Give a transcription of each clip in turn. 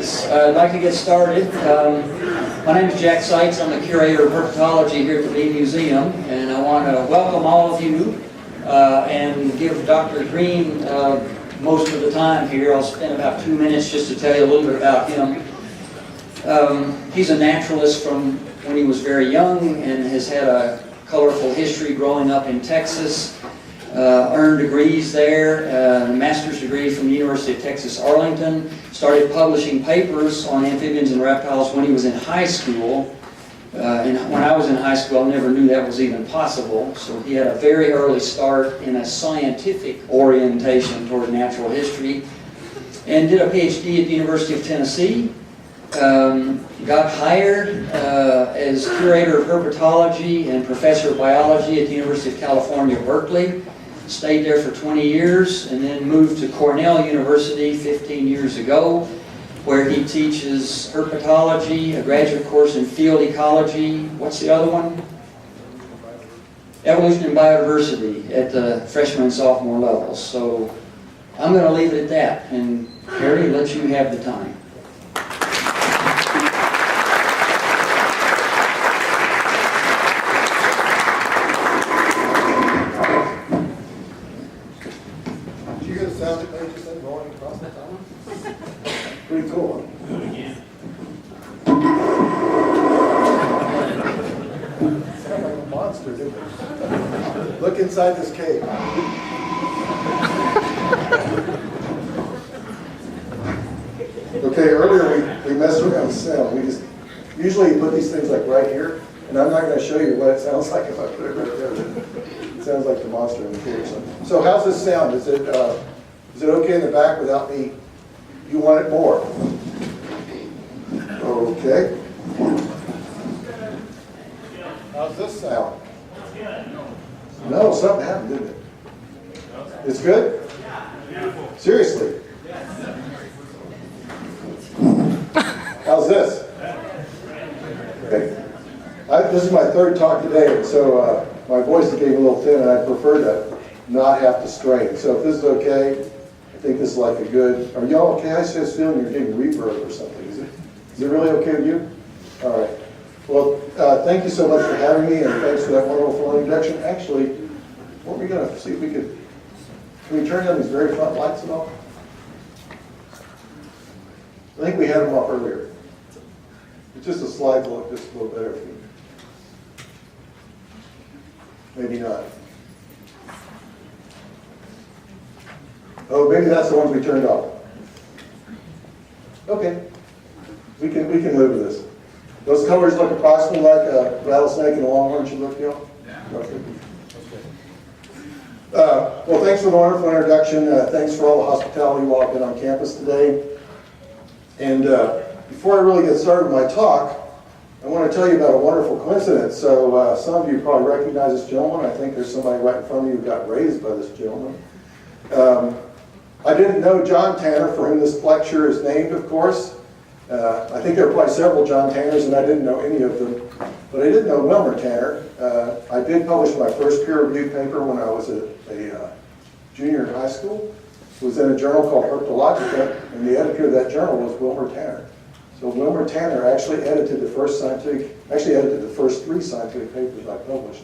Thanks. I'd like to get started. My name is Jack Seitz. I'm the curator of herpetology here at the Bee Museum, and I want to welcome all of you and give Dr. Greene most of the time here. I'll spend about 2 minutes just to tell you a little bit about him. He's a naturalist from when he was very young and has had a colorful history growing up in Texas. Earned degrees there, a master's degree from the University of Texas, Arlington. Started publishing papers on amphibians and reptiles when he was in high school. And when I was in high school, I never knew that was even possible. So he had a very early start in a scientific orientation toward natural history. And did a PhD at the University of Tennessee. Got hired as curator of herpetology and professor of biology at the University of California, Berkeley. Stayed there for 20 years and then moved to Cornell University 15 years ago, where he teaches herpetology, a graduate course in field ecology. What's the other one? Evolution and biodiversity at the freshman and sophomore levels. So I'm going to leave it at that, and Harry, let you have the time. Pretty cool. Sound like a monster, didn't it? Look inside this cave. Okay, earlier we messed around with sound. We just usually put these things like right here, and I'm not going to show you what it sounds like if I put it right there. It sounds like the monster in the cave or something. So how's this sound? Is it okay in the back without me? You want it more? Okay. How's this sound? No, something happened, didn't it? It's good? Seriously? How's this? Okay. This is my third talk today, and so my voice is getting a little thin, and I prefer to not have to strain. So if this is okay, I think this is like a good, are y'all okay? I was just feeling you're getting reverb or something. Is it really okay with you? All right. Well, thank you so much for having me, and thanks for that wonderful introduction. Actually, weren't we going to see if we could, can we turn on these very front lights at all? I think we had them off earlier. It's just a slide to look just a little better for you. Maybe not. Oh, maybe that's the ones we turned off. Okay. We can live with this. Those colors look approximately like a rattlesnake and a longhorn should look, Neil? Yeah. Okay. Well, thanks for the wonderful introduction. Thanks for all the hospitality while I've been on campus today. And before I really get started with my talk, I want to tell you about a wonderful coincidence. So some of you probably recognize this gentleman. I think there's somebody right in front of you who got raised by this gentleman. I didn't know John Tanner, for whom this lecture is named, of course. I think there are probably several John Tanners, and I didn't know any of them. But I did know Wilmer Tanner. I did publish my first peer-reviewed paper when I was a junior in high school. It was in a journal called Herpetology, and the editor of that journal was Wilmer Tanner. So Wilmer Tanner actually edited the first three scientific papers I published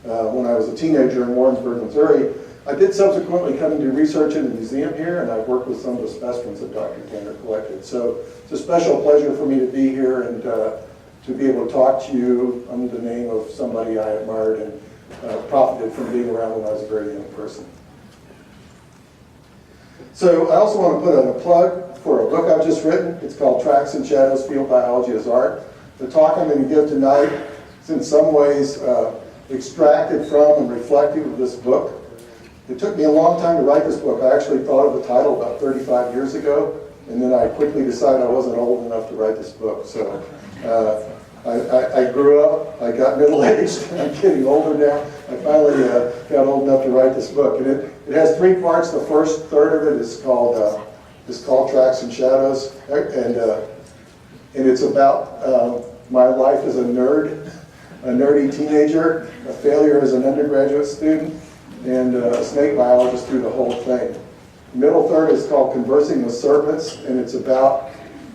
when I was a teenager in Warrensburg, Missouri. I did subsequently come and do research in the museum here, and I've worked with some of the specimens that Dr. Tanner collected. So it's a special pleasure for me to be here and to be able to talk to you under the name of somebody I admired and profited from being around when I was a very young person. So I also want to put in a plug for a book I've just written. It's called Tracks and Shadows, Field Biology as Art. The talk I'm going to give tonight is in some ways extracted from and reflective of this book. It took me a long time to write this book. I actually thought of the title about 35 years ago, and then I quickly decided I wasn't old enough to write this book. So I grew up, I got middle-aged, I'm getting older now. I finally got old enough to write this book. And it has three parts. The first third of it is called Tracks and Shadows, and it's about my life as a nerdy teenager, a failure as an undergraduate student, and a snake biologist through the whole thing. The middle third is called Conversing with Serpents, and it's about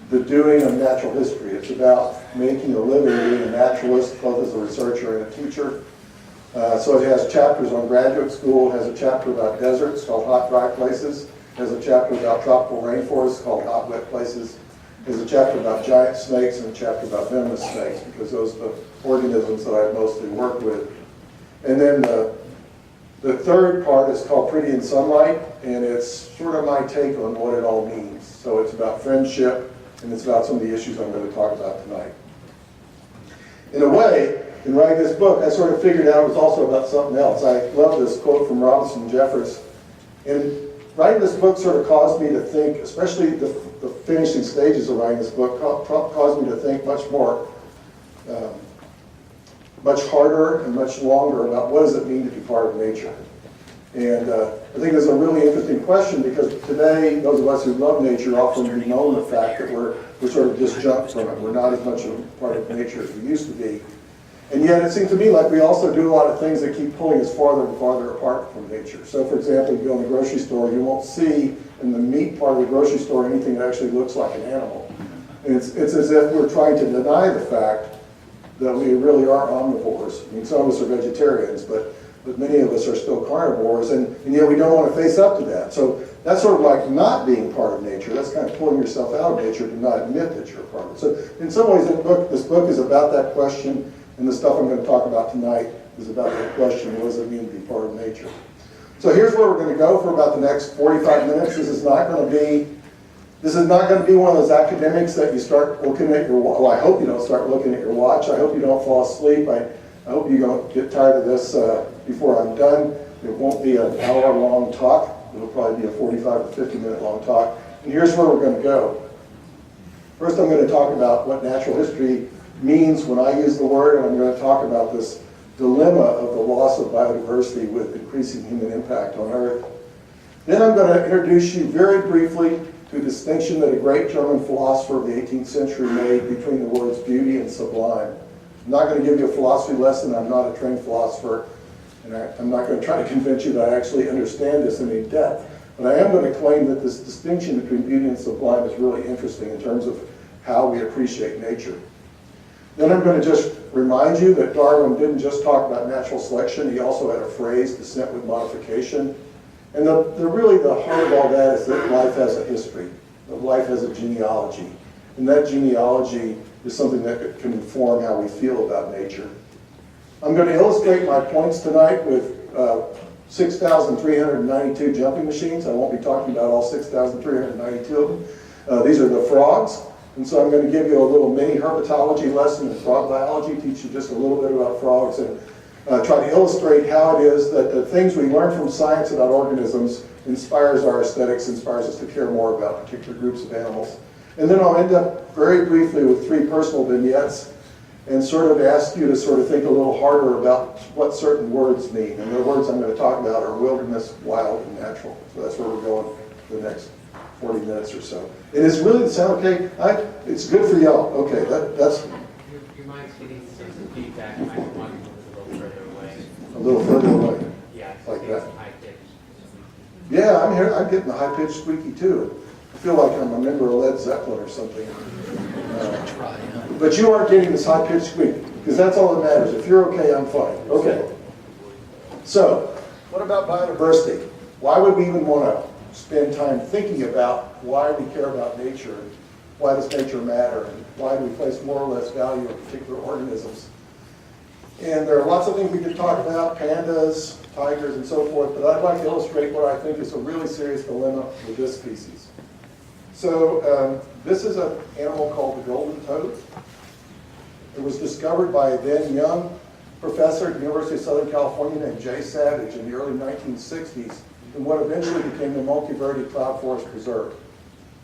the doing of natural history. It's about making a living being a naturalist, both as a researcher and a teacher. So it has chapters on graduate school, it has a chapter about deserts called Hot Dry Places, it has a chapter about tropical rainforests called Hot Wet Places, there's a chapter about giant snakes and a chapter about venomous snakes, because those are the organisms that I mostly work with. And then the third part is called Pretty in Sunlight, and it's sort of my take on what it all means. So it's about friendship, and it's about some of the issues I'm going to talk about tonight. In a way, in writing this book, I sort of figured out it was also about something else. I love this quote from Robinson Jeffers. And writing this book sort of caused me to think, especially the finishing stages of writing this book, caused me to think much more, much harder and much longer about what does it mean to be part of nature. And I think it's a really interesting question, because today, those of us who love nature often bemoan the fact that we're sort of disjunct from it. We're not as much a part of nature as we used to be. And yet it seems to me like we also do a lot of things that keep pulling us farther and farther apart from nature. So for example, you go in the grocery store, you won't see in the meat part of the grocery store anything that actually looks like an animal. And it's as if we're trying to deny the fact that we really are omnivores. I mean, some of us are vegetarians, but many of us are still carnivores, and yet we don't want to face up to that. So that's sort of like not being part of nature. That's kind of pulling yourself out of nature to not admit that you're part of it. So in some ways, this book is about that question, and the stuff I'm going to talk about tonight is about that question: what does it mean to be part of nature? So here's where we're going to go for about the next 45 minutes. This is not going to be one of those academics that you start looking at your watch. Well, I hope you don't start looking at your watch. I hope you don't fall asleep. I hope you don't get tired of this before I'm done. It won't be an hour-long talk. It'll probably be a 45 or 50-minute long talk. And here's where we're going to go. First, I'm going to talk about what natural history means when I use the word, and I'm going to talk about this dilemma of the loss of biodiversity with increasing human impact on Earth. Then I'm going to introduce you very briefly to a distinction that a great German philosopher of the 18th century made between the words beauty and sublime. I'm not going to give you a philosophy lesson. I'm not a trained philosopher, and I'm not going to try to convince you that I actually understand this in any depth. But I am going to claim that this distinction between beauty and sublime is really interesting in terms of how we appreciate nature. Then I'm going to just remind you that Darwin didn't just talk about natural selection. He also had a phrase, descent with modification. And really the heart of all that is that life has a history, that life has a genealogy. And that genealogy is something that can inform how we feel about nature. I'm going to illustrate my points tonight with 6,392 jumping machines. I won't be talking about all 6,392 of them. These are the frogs. And so I'm going to give you a little mini herpetology lesson in frog biology, teach you just a little bit about frogs, and try to illustrate how it is that the things we learn from science about organisms inspires our aesthetics, inspires us to care more about particular groups of animals. And then I'll end up very briefly with 3 personal vignettes and sort of ask you to sort of think a little harder about what certain words mean. And the words I'm going to talk about are wilderness, wild, and natural. So that's where we're going for the next 40 minutes or so. And is really the sound okay? It's good for y'all. Okay, that's... Your mic's getting some feedback. I want to move a little further away. A little further away. Yeah, like that. high pitch. Yeah, I'm here. I'm getting the high-pitched squeaky too. I feel like I'm a member of Led Zeppelin or something. But you aren't getting this high-pitched squeak, because that's all that matters. If you're okay, I'm fine. Okay. So, what about biodiversity? Why would we even want to spend time thinking about why we care about nature, and why does nature matter, and why do we place more or less value on particular organisms? And there are lots of things we could talk about, pandas, tigers, and so forth, but I'd like to illustrate what I think is a really serious dilemma with this species. So this is an animal called the golden toad. It was discovered by a then young professor at the University of Southern California named Jay Savage in the early 1960s in what eventually became the Monteverde Cloud Forest Preserve.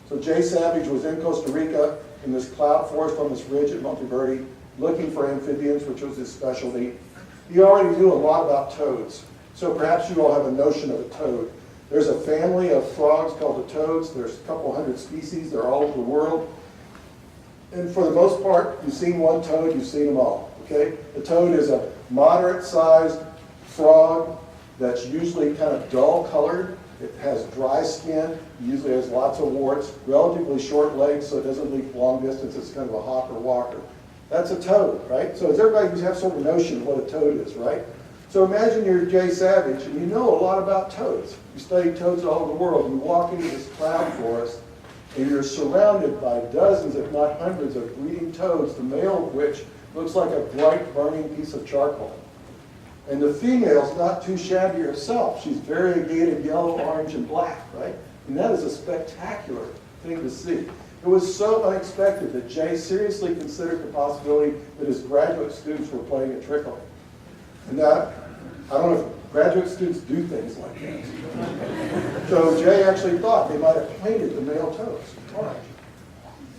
So Jay Savage was in Costa Rica in this cloud forest on this ridge at Monteverde looking for amphibians, which was his specialty. He already knew a lot about toads, so perhaps you all have a notion of a toad. There's a family of frogs called the toads. There's a couple hundred species. They're all over the world. And for the most part, you've seen one toad, you've seen them all. Okay? The toad is a moderate-sized frog that's usually kind of dull-colored. It has dry skin, usually has lots of warts, relatively short legs so it doesn't leap long distance. It's kind of a hopper walker. That's a toad, right? So does everybody have sort of a notion of what a toad is, right? So imagine you're Jay Savage and you know a lot about toads. You study toads all over the world. You walk into this cloud forest and you're surrounded by dozens, if not hundreds, of breeding toads, the male of which looks like a bright burning piece of charcoal. And the female's not too shabby herself. She's variegated yellow, orange, and black, right? And that is a spectacular thing to see. It was so unexpected that Jay seriously considered the possibility that his graduate students were playing a trick on him. And that, I don't know if graduate students do things like that. So Jay actually thought they might have painted the male toads orange.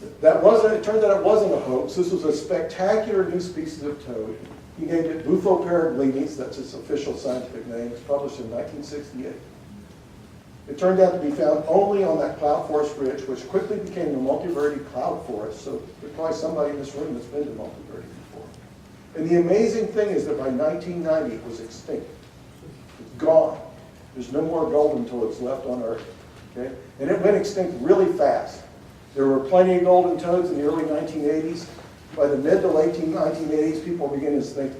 It turned out it wasn't a hoax. This was a spectacular new species of toad. He named it Bufo-Peregrines, that's its official scientific name. It was published in 1968. It turned out to be found only on that cloud forest ridge, which quickly became the multiverde cloud forest. So there's probably somebody in this room that's been to multiverde before. And the amazing thing is that by 1990, it was extinct. It's gone. There's no more golden toads left on Earth. Okay? And it went extinct really fast. There were plenty of golden toads in the early 1980s. By the mid to late 1980s, people were beginning to think,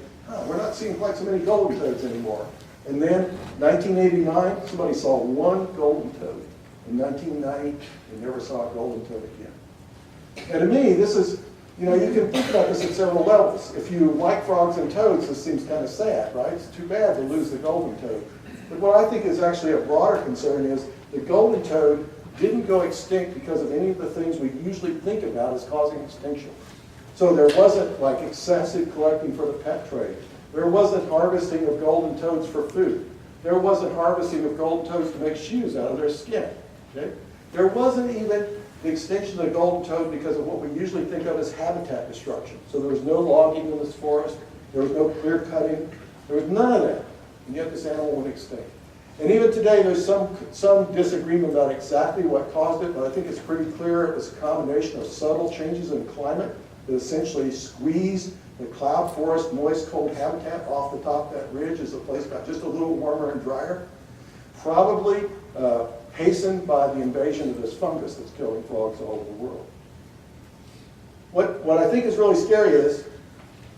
we're not seeing quite so many golden toads anymore. And then, 1989, somebody saw one golden toad. In 1990, they never saw a golden toad again. And to me, this is, you can think about this at several levels. If you like frogs and toads, this seems kind of sad, right? It's too bad to lose the golden toad. But what I think is actually a broader concern is the golden toad didn't go extinct because of any of the things we usually think about as causing extinction. So there wasn't like excessive collecting for the pet trade. There wasn't harvesting of golden toads for food. There wasn't harvesting of golden toads to make shoes out of their skin. Okay? There wasn't even the extinction of the golden toad because of what we usually think of as habitat destruction. So there was no logging in this forest. There was no clear cutting. There was none of that. And yet this animal went extinct. And even today there's some disagreement about exactly what caused it, but I think it's pretty clear it was a combination of subtle changes in climate that essentially squeezed the cloud forest, moist, cold habitat off the top of that ridge as the place got just a little warmer and drier. Probably hastened by the invasion of this fungus that's killing frogs all over the world. What I think is really scary is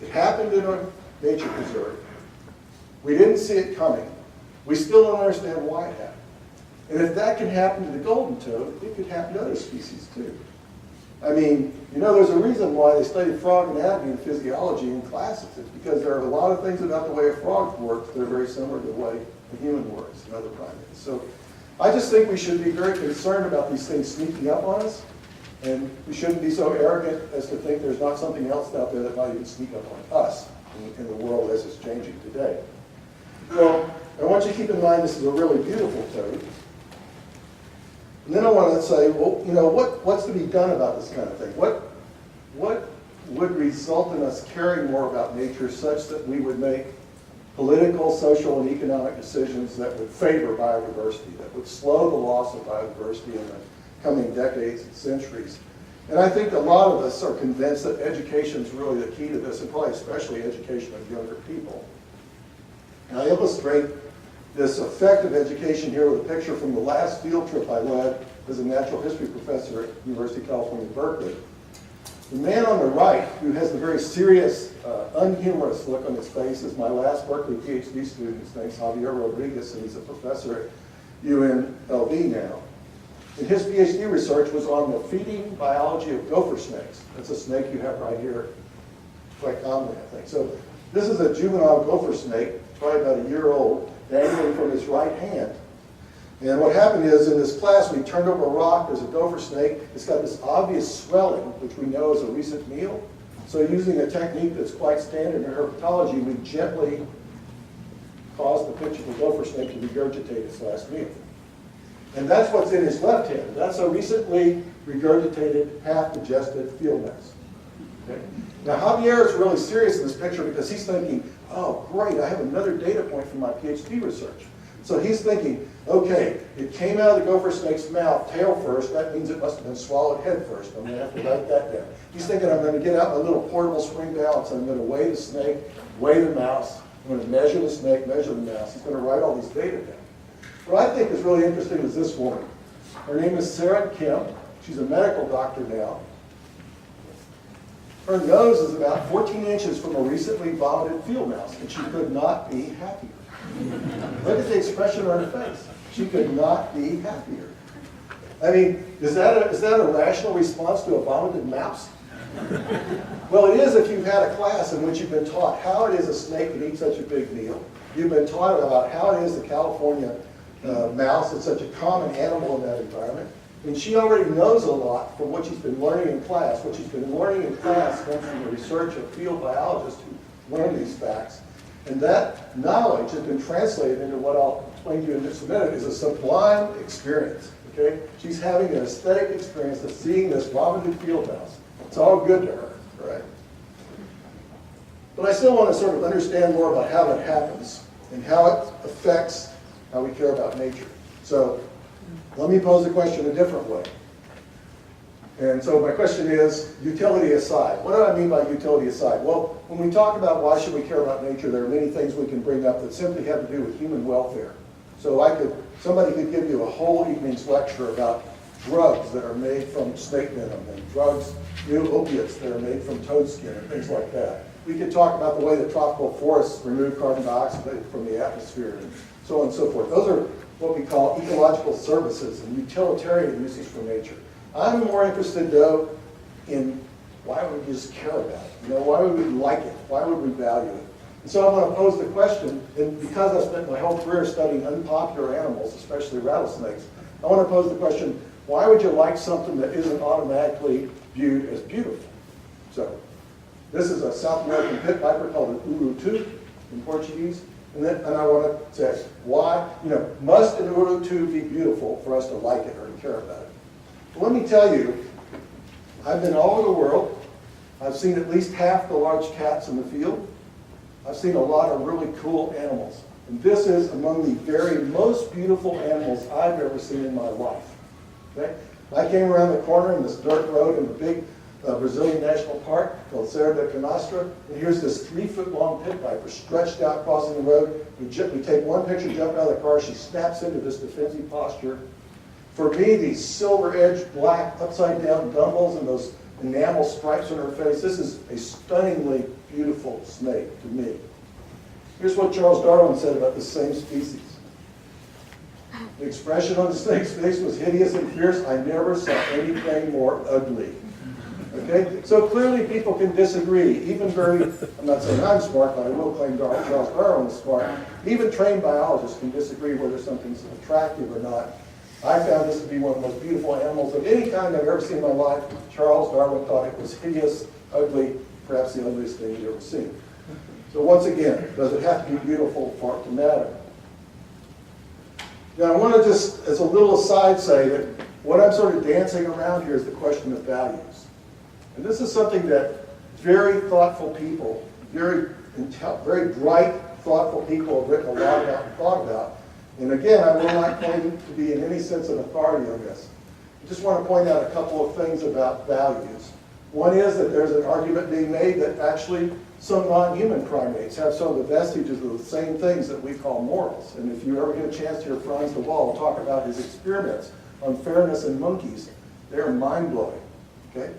it happened in a nature preserve. We didn't see it coming. We still don't understand why it happened. And if that can happen to the golden toad, it could happen to other species too. I mean, there's a reason why they study frog anatomy and physiology in classes. It's because there are a lot of things about the way a frog works that are very similar to the way a human works and other primates. So I just think we should be very concerned about these things sneaking up on us, and we shouldn't be so arrogant as to think there's not something else out there that might even sneak up on us in the world as it's changing today. Well, I want you to keep in mind this is a really beautiful toad. And then I want to say, well, what's to be done about this kind of thing? What would result in us caring more about nature such that we would make political, social, and economic decisions that would favor biodiversity, that would slow the loss of biodiversity in the coming decades and centuries? And I think a lot of us are convinced that education is really the key to this, and probably especially education of younger people. And I illustrate this effect of education here with a picture from the last field trip I led as a natural history professor at University of California, Berkeley. The man on the right, who has the very serious, unhumorous look on his face, is my last Berkeley PhD student. His name's Javier Rodriguez, and he's a professor at UNLV now. And his PhD research was on the feeding biology of gopher snakes. That's a snake you have right here, quite commonly, I think. So this is a juvenile gopher snake, probably about a year old, dangling from his right hand. And what happened is, in this class, we turned over a rock. There's a gopher snake. It's got this obvious swelling, which we know is a recent meal. So using a technique that's quite standard in herpetology, we gently cause the pitch of the gopher snake to regurgitate its last meal. And that's what's in his left hand. That's a recently regurgitated, half-digested field mouse. Okay? Now, Javier is really serious in this picture because he's thinking, oh, great, I have another data point from my PhD research. So he's thinking, okay, it came out of the gopher snake's mouth tail first. That means it must have been swallowed head first. I'm going to have to write that down. He's thinking, I'm going to get out my little portable spring balance. I'm going to weigh the snake, weigh the mouse. I'm going to measure the snake, measure the mouse. He's going to write all these data down. What I think is really interesting is this woman. Her name is Sarah Kim. She's a medical doctor now. Her nose is about 14 inches from a recently vomited field mouse, and she could not be happier. Look at the expression on her face. She could not be happier. I mean, is that a rational response to a vomited mouse? Well, it is if you've had a class in which you've been taught how it is a snake can eat such a big meal. You've been taught about how it is the California mouse is such a common animal in that environment. And she already knows a lot from what she's been learning in class. What she's been learning in class comes from the research of field biologists who learn these facts. And that knowledge has been translated into what I'll explain to you in just a minute is a sublime experience. Okay? She's having an aesthetic experience of seeing this vomited field mouse. It's all good to her, right? But I still want to sort of understand more about how that happens and how it affects how we care about nature. So let me pose the question a different way. And so my question is, utility aside. What do I mean by utility aside? Well, when we talk about why should we care about nature, there are many things we can bring up that simply have to do with human welfare. So somebody could give you a whole evening's lecture about drugs that are made from snake venom and drugs, new opiates that are made from toad skin and things like that. We could talk about the way that tropical forests remove carbon dioxide from the atmosphere and so on and so forth. Those are what we call ecological services and utilitarian uses for nature. I'm more interested, though, in why would we just care about it? You know, why would we like it? Why would we value it? And so I want to pose the question, and because I spent my whole career studying unpopular animals, especially rattlesnakes, I want to pose the question, why would you like something that isn't automatically viewed as beautiful? So, this is a South American pit viper called an urutu in Portuguese. And I want to say, why, must an urutu be beautiful for us to like it or to care about it? Well, let me tell you, I've been all over the world. I've seen at least half the large cats in the field. I've seen a lot of really cool animals. And this is among the very most beautiful animals I've ever seen in my life. Okay? I came around the corner in this dirt road in the big Brazilian national park called Serra da Canastra, and here's this 3-foot-long pit viper stretched out crossing the road. We take one picture, jump out of the car, she snaps into this defensive posture. For me, these silver-edged, black, upside-down dumbbells and those enamel stripes on her face, this is a stunningly beautiful snake to me. Here's what Charles Darwin said about the same species. The expression on the snake's face was hideous and fierce. I never saw anything more ugly. Okay? So clearly people can disagree. Even I'm not saying I'm smart, but I will claim Charles Darwin is smart. Even trained biologists can disagree whether something's attractive or not. I found this to be one of the most beautiful animals of any kind I've ever seen in my life. Charles Darwin thought it was hideous, ugly, perhaps the ugliest thing he'd ever seen. So once again, does it have to be beautiful for it to matter? Now I want to just, as a little aside, say that what I'm sort of dancing around here is the question of values. And this is something that very thoughtful people, very bright, thoughtful people have written a lot about and thought about. And again, I will not claim to be in any sense an authority on this. I just want to point out a couple of things about values. One is that there's an argument being made that actually some non-human primates have some of the vestiges of the same things that we call morals. And if you ever get a chance to hear Franz de Waal talk about his experiments on fairness in monkeys, they're mind-blowing. Okay?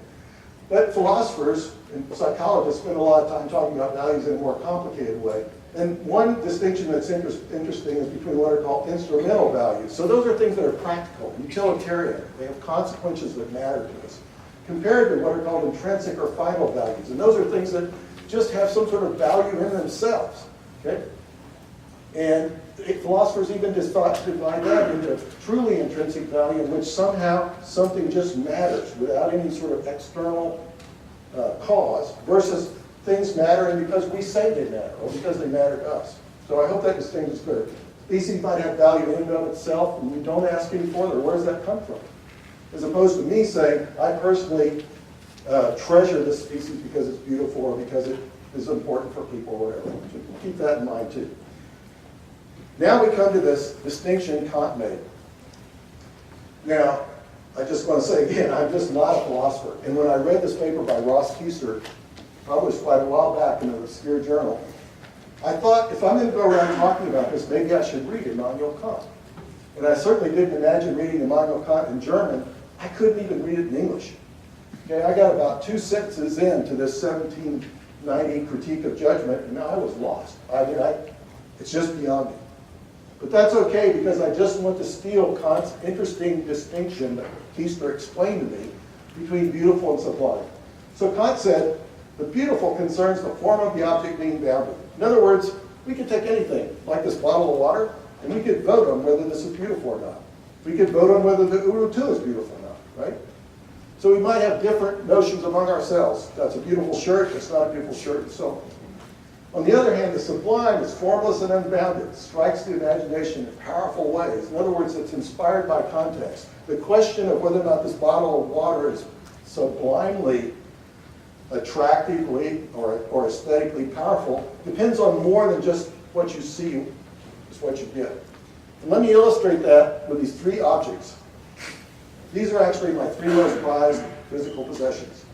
But philosophers and psychologists spend a lot of time talking about values in a more complicated way. And one distinction that's interesting is between what are called instrumental values. So those are things that are practical, utilitarian. They have consequences that matter to us, compared to what are called intrinsic or final values. And those are things that just have some sort of value in themselves. Okay? And philosophers even divide that into truly intrinsic value, in which somehow something just matters without any sort of external cause, versus things mattering because we say they matter or because they matter to us. So I hope that distinction is clear. Species might have value in and of itself, and we don't ask any further, where does that come from? As opposed to me saying, I personally treasure this species because it's beautiful or because it is important for people or whatever. So keep that in mind too. Now we come to this distinction Kant made. Now, I just want to say again, I'm just not a philosopher. And when I read this paper by Ross Kuester, published quite a while back in an obscure journal, I thought, if I'm going to go around talking about this, maybe I should read Immanuel Kant. And I certainly didn't imagine reading Immanuel Kant in German. I couldn't even read it in English. Okay, I got about 2 sentences into this 1790 critique of judgment, and I was lost. It's just beyond me. But that's okay, because I just want to steal Kant's interesting distinction that Keister explained to me between beautiful and sublime. So Kant said, the beautiful concerns the form of the object being bounded. In other words, we could take anything, like this bottle of water, and we could vote on whether this is beautiful or not. We could vote on whether the Uru-2 is beautiful or not, right? So we might have different notions among ourselves. That's a beautiful shirt, it's not a beautiful shirt, and so on. On the other hand, the sublime is formless and unbounded, strikes the imagination in powerful ways. In other words, it's inspired by context. The question of whether or not this bottle of water is sublimely, attractively, or aesthetically powerful depends on more than just what you see, it's what you get. And let me illustrate that with these 3 objects. These are actually my 3 most prized physical possessions.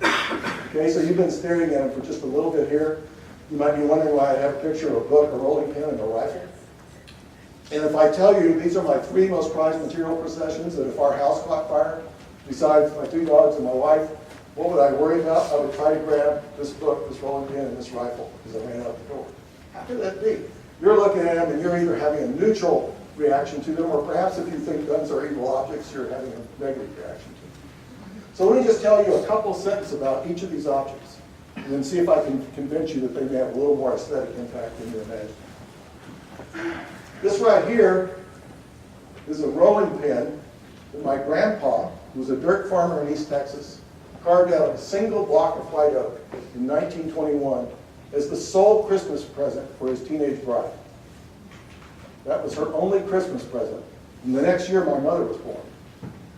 Okay, so you've been staring at them for just a little bit here. You might be wondering why I have a picture of a book, a rolling pin, and a rifle. And if I tell you these are my 3 most prized material possessions, that if our house caught fire, besides my 2 dogs and my wife, what would I worry about? I would try to grab this book, this rolling pin, and this rifle as I ran out the door. How could that be? You're looking at them and you're either having a neutral reaction to them, or perhaps if you think guns are evil objects, you're having a negative reaction to them. So let me just tell you a couple sentences about each of these objects, and then see if I can convince you that they may have a little more aesthetic impact than you imagine. This right here is a rolling pin that my grandpa, who was a dirt farmer in East Texas, carved out of a single block of white oak in 1921 as the sole Christmas present for his teenage bride. That was her only Christmas present. And the next year, my mother was born.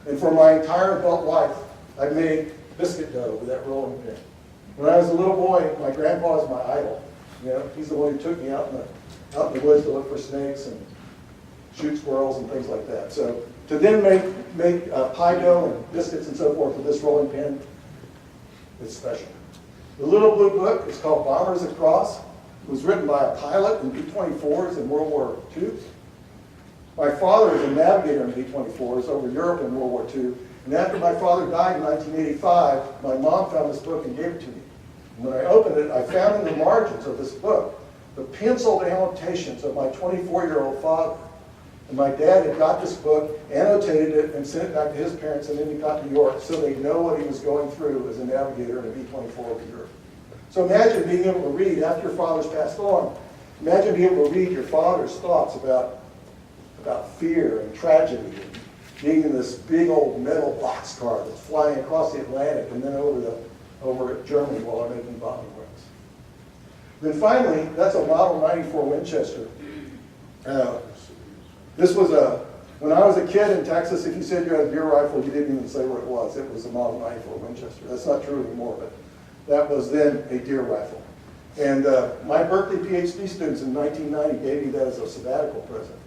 And for my entire adult life, I made biscuit dough with that rolling pin. When I was a little boy, my grandpa was my idol. You know, he's the one who took me out in the woods to look for snakes and shoot squirrels and things like that. So to then make pie dough and biscuits and so forth with this rolling pin, it's special. The little blue book is called Bombers Across. It was written by a pilot in B-24s in World War II. My father was a navigator in B-24s over Europe in World War II. And after my father died in 1985, my mom found this book and gave it to me. And when I opened it, I found in the margins of this book the penciled annotations of my 24-year-old father. And my dad had got this book, annotated it, and sent it back to his parents in Endicott, New York, so they know what he was going through as a navigator in a B-24 over Europe. So imagine being able to read, after your father's passed on, imagine being able to read your father's thoughts about fear and tragedy, and being in this big old metal boxcar that's flying across the Atlantic and then over Germany while they're making bombing runs. Then finally, that's a Model 94 Winchester. This was when I was a kid in Texas, if you said you had a deer rifle, you didn't even say what it was. It was a Model 94 Winchester. That's not true anymore, but that was then a deer rifle. And my Berkeley PhD students in 1990 gave me that as a sabbatical present.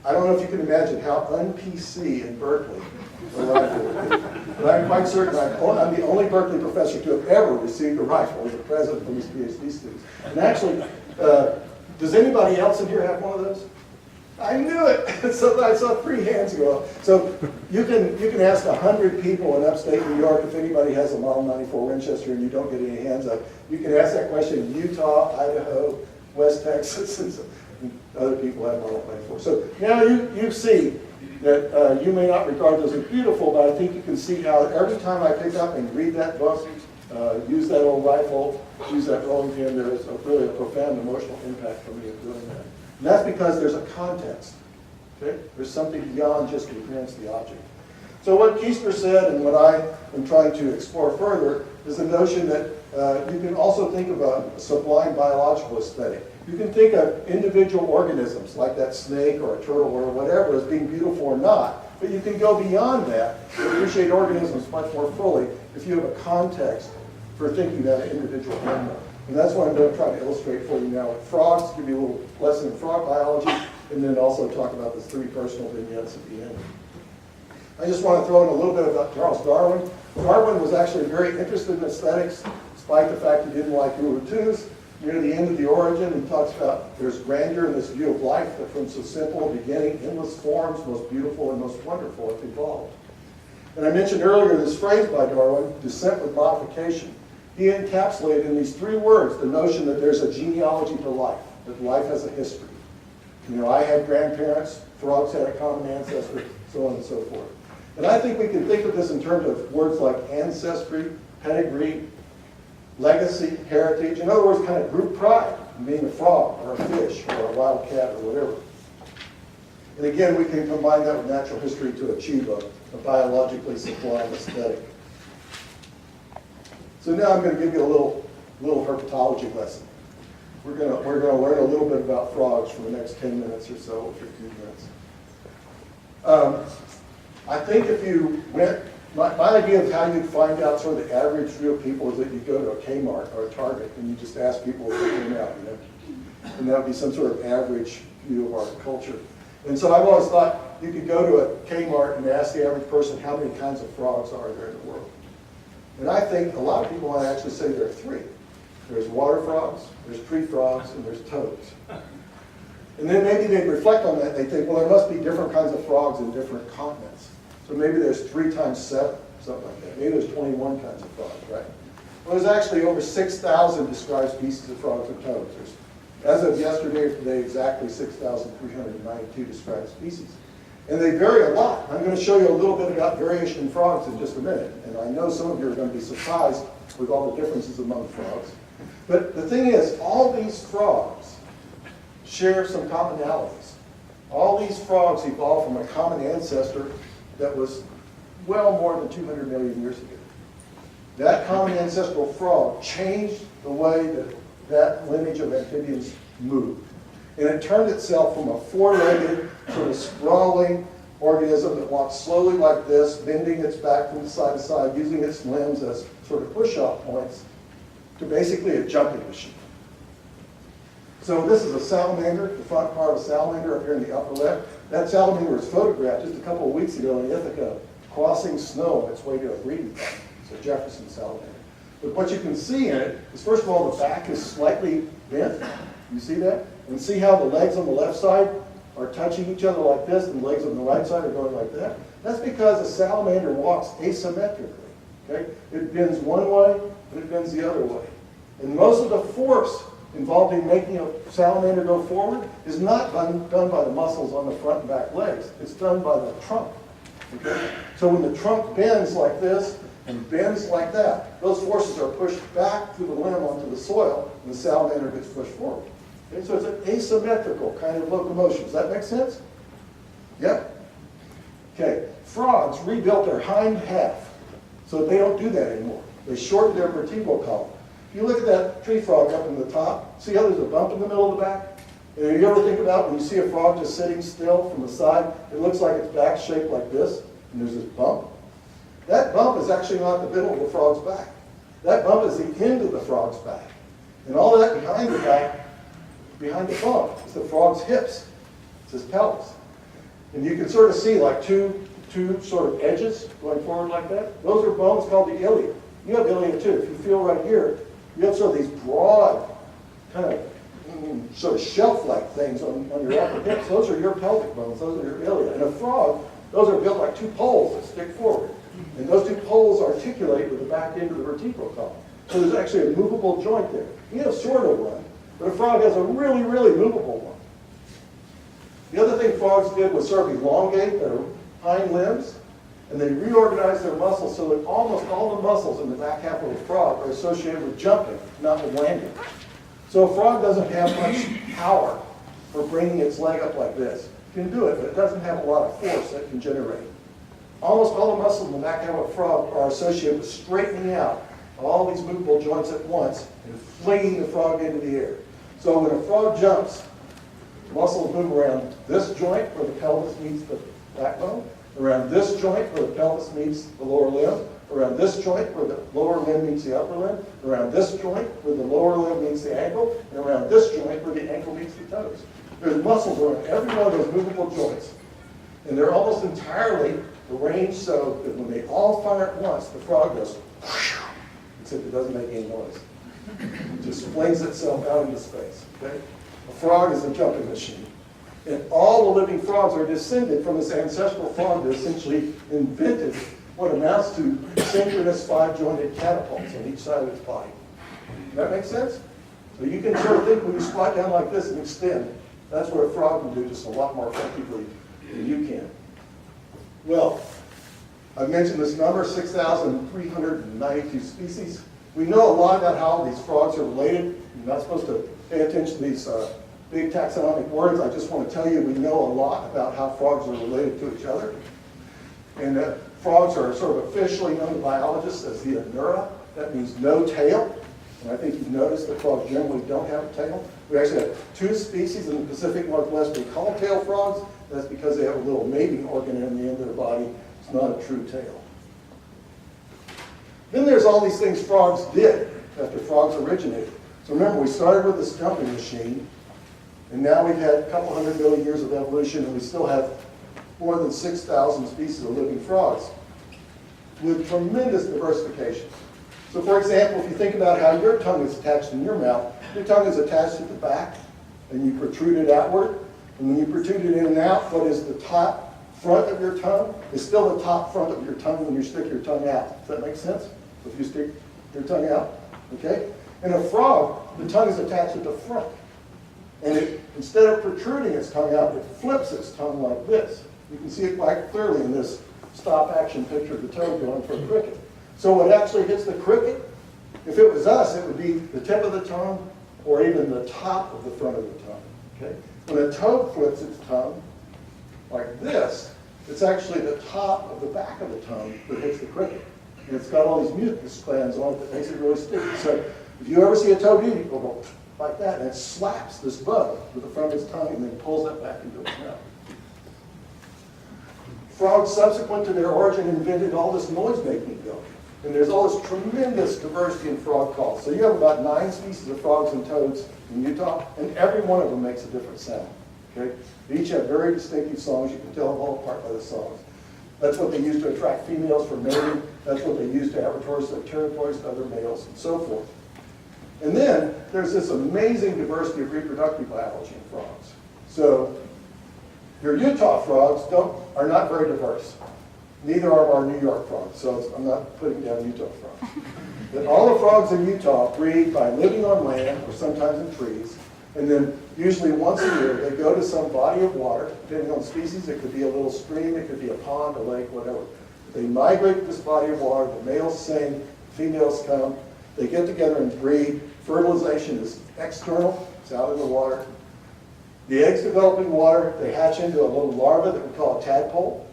I don't know if you can imagine how un-PC in Berkeley a rifle would be. But I'm quite certain I'm the only Berkeley professor to have ever received a rifle as a present from his PhD students. And actually, does anybody else in here have one of those? I knew it. So I saw 3 hands go up. So you can ask 100 people in upstate New York if anybody has a Model 94 Winchester and you don't get any hands up. You can ask that question in Utah, Idaho, West Texas, and other people have Model 94. So now you see that you may not regard those as beautiful, but I think you can see how every time I pick up and read that book, use that old rifle, use that rolling pin, there is really a profound emotional impact for me of doing that. And that's because there's a context. Okay? There's something beyond just the appearance of the object. So what Keister said and what I am trying to explore further is the notion that you can also think of a sublime biological aesthetic. You can think of individual organisms like that snake or a turtle or whatever as being beautiful or not. But you can go beyond that and appreciate organisms much more fully if you have a context for thinking about an individual animal. And that's what I'm going to try to illustrate for you now with frogs, give you a little lesson in frog biology, and then also talk about the 3 personal vignettes at the end. I just want to throw in a little bit about Charles Darwin. Darwin was actually very interested in aesthetics, despite the fact he didn't like Uru-2s. near the end of the origin, he talks about there's grandeur in this view of life that from so simple a beginning, endless forms, most beautiful and most wonderful, have evolved. And I mentioned earlier this phrase by Darwin, descent with modification. He encapsulated in these 3 words the notion that there's a genealogy to life, that life has a history. You know, I had grandparents, frogs had a common ancestor, so on and so forth. And I think we can think of this in terms of words like ancestry, pedigree, legacy, heritage. In other words, kind of group pride in being a frog or a fish or a wild cat or whatever. And again, we can combine that with natural history to achieve a biologically sublime aesthetic. So now I'm going to give you a little herpetology lesson. We're going to learn a little bit about frogs for the next 10 minutes or so, or 15 minutes. I think if you went, my idea of how you'd find out sort of the average view of people is that you go to a Kmart or a Target and you just ask people if they came out, you know? And that would be some sort of average view of our culture. And so I've always thought you could go to a Kmart and ask the average person how many kinds of frogs are there in the world. And I think a lot of people want to actually say there are 3. There's water frogs, there's tree frogs, and there's toads. And then maybe they reflect on that and they think, well, there must be different kinds of frogs in different continents. So maybe there's 3 times 7, something like that. Maybe there's 21 kinds of frogs, right? Well, there's actually over 6,000 described species of frogs and toads. There's, as of yesterday or today, exactly 6,392 described species. And they vary a lot. I'm going to show you a little bit about variation in frogs in just a minute. And I know some of you are going to be surprised with all the differences among frogs. But the thing is, all these frogs share some commonalities. All these frogs evolved from a common ancestor that was well more than 200 million years ago. That common ancestral frog changed the way that that lineage of amphibians moved. And it turned itself from a 4-legged, sort of sprawling organism that walked slowly like this, bending its back from side to side, using its limbs as sort of push-off points, to basically a jumping machine. So this is a salamander, the front part of a salamander up here in the upper left. That salamander was photographed just a couple of weeks ago in Ithaca, crossing snow on its way to a breeding ground. It's a Jefferson salamander. But what you can see in it is, first of all, the back is slightly bent. You see that? And see how the legs on the left side are touching each other like this, and the legs on the right side are going like that? That's because a salamander walks asymmetrically. Okay? It bends one way, and it bends the other way. And most of the force involved in making a salamander go forward is not done by the muscles on the front and back legs. It's done by the trunk. Okay? So when the trunk bends like this and bends like that, those forces are pushed back through the limb onto the soil, and the salamander gets pushed forward. Okay? So it's an asymmetrical kind of locomotion. Does that make sense? Yep. Okay. Frogs rebuilt their hind half so they don't do that anymore. They shortened their vertebral column. If you look at that tree frog up in the top, see how there's a bump in the middle of the back? And you ever think about when you see a frog just sitting still from the side, it looks like its back's shaped like this, and there's this bump? That bump is actually not the middle of the frog's back. That bump is the end of the frog's back. And all that behind the back, behind the frog, is the frog's hips. It's his pelvis. And you can sort of see like two sort of edges going forward like that. Those are bones called the ilia. You have ilia too. If you feel right here, you have sort of these broad, kind of sort of shelf-like things on your upper hips. Those are your pelvic bones. Those are your ilia. In a frog, those are built like 2 poles that stick forward. And those 2 poles articulate with the back end of the vertebral column. So there's actually a movable joint there. You have sort of one, but a frog has a really, really movable one. The other thing frogs did was sort of elongate their hind limbs, and they reorganized their muscles so that almost all the muscles in the back half of a frog are associated with jumping, not with landing. So a frog doesn't have much power for bringing its leg up like this. It can do it, but it doesn't have a lot of force that it can generate. Almost all the muscles in the back half of a frog are associated with straightening out all these movable joints at once and flinging the frog into the air. So when a frog jumps, the muscles move around this joint where the pelvis meets the backbone, around this joint where the pelvis meets the lower limb, around this joint where the lower limb meets the upper limb, around this joint where the lower limb meets the ankle, and around this joint where the ankle meets the toes. There's muscles around every one of those movable joints. And they're almost entirely arranged so that when they all fire at once, the frog goes, except it doesn't make any noise. It just flings itself out into space. Okay? A frog is a jumping machine. And all the living frogs are descended from this ancestral frog that essentially invented what amounts to synchronous 5-jointed catapults on each side of its body. Does that make sense? So you can sort of think when you squat down like this and extend, that's what a frog can do just a lot more effectively than you can. Well, I've mentioned this number, 6,392 species. We know a lot about how these frogs are related. You're not supposed to pay attention to these big taxonomic words. I just want to tell you we know a lot about how frogs are related to each other. And frogs are sort of officially known to biologists as the anura. That means no tail. And I think you've noticed that frogs generally don't have a tail. We actually have 2 species in the Pacific Northwest we call tail frogs. That's because they have a little mating organ in the end of their body. It's not a true tail. Then there's all these things frogs did after frogs originated. So remember, we started with this jumping machine, and now we've had a couple 100 million years of evolution, and we still have more than 6,000 species of living frogs with tremendous diversification. So for example, if you think about how your tongue is attached in your mouth, your tongue is attached at the back, and you protrude it outward. And when you protrude it in and out, what is the top front of your tongue is still the top front of your tongue when you stick your tongue out. Does that make sense? If you stick your tongue out, okay? In a frog, the tongue is attached at the front. And instead of protruding its tongue out, it flips its tongue like this. You can see it quite clearly in this stop action picture of the toad going for a cricket. So what actually hits the cricket, if it was us, it would be the tip of the tongue or even the top of the front of the tongue. Okay? When a toad flips its tongue like this, it's actually the top of the back of the tongue that hits the cricket. And it's got all these mucus glands on it that makes it really sticky. So if you ever see a toad eat, it will go like that, and it slaps this bug with the front of its tongue and then pulls that back into its mouth. Frogs, subsequent to their origin, invented all this noise-making ability. And there's all this tremendous diversity in frog calls. So you have about 9 species of frogs and toads in Utah, and every one of them makes a different sound. Okay? They each have very distinctive songs. You can tell them all apart by the songs. That's what they use to attract females for mating. That's what they use to advertise their territories to other males, and so forth. And then there's this amazing diversity of reproductive biology in frogs. So your Utah frogs are not very diverse. Neither are our New York frogs, so I'm not putting down Utah frogs. But all the frogs in Utah breed by living on land or sometimes in trees, and then usually once a year they go to some body of water, depending on species. It could be a little stream, it could be a pond, a lake, whatever. They migrate to this body of water, the males sing, females come, they get together and breed. Fertilization is external, it's out in the water. The eggs develop in water, they hatch into a little larva that we call a tadpole.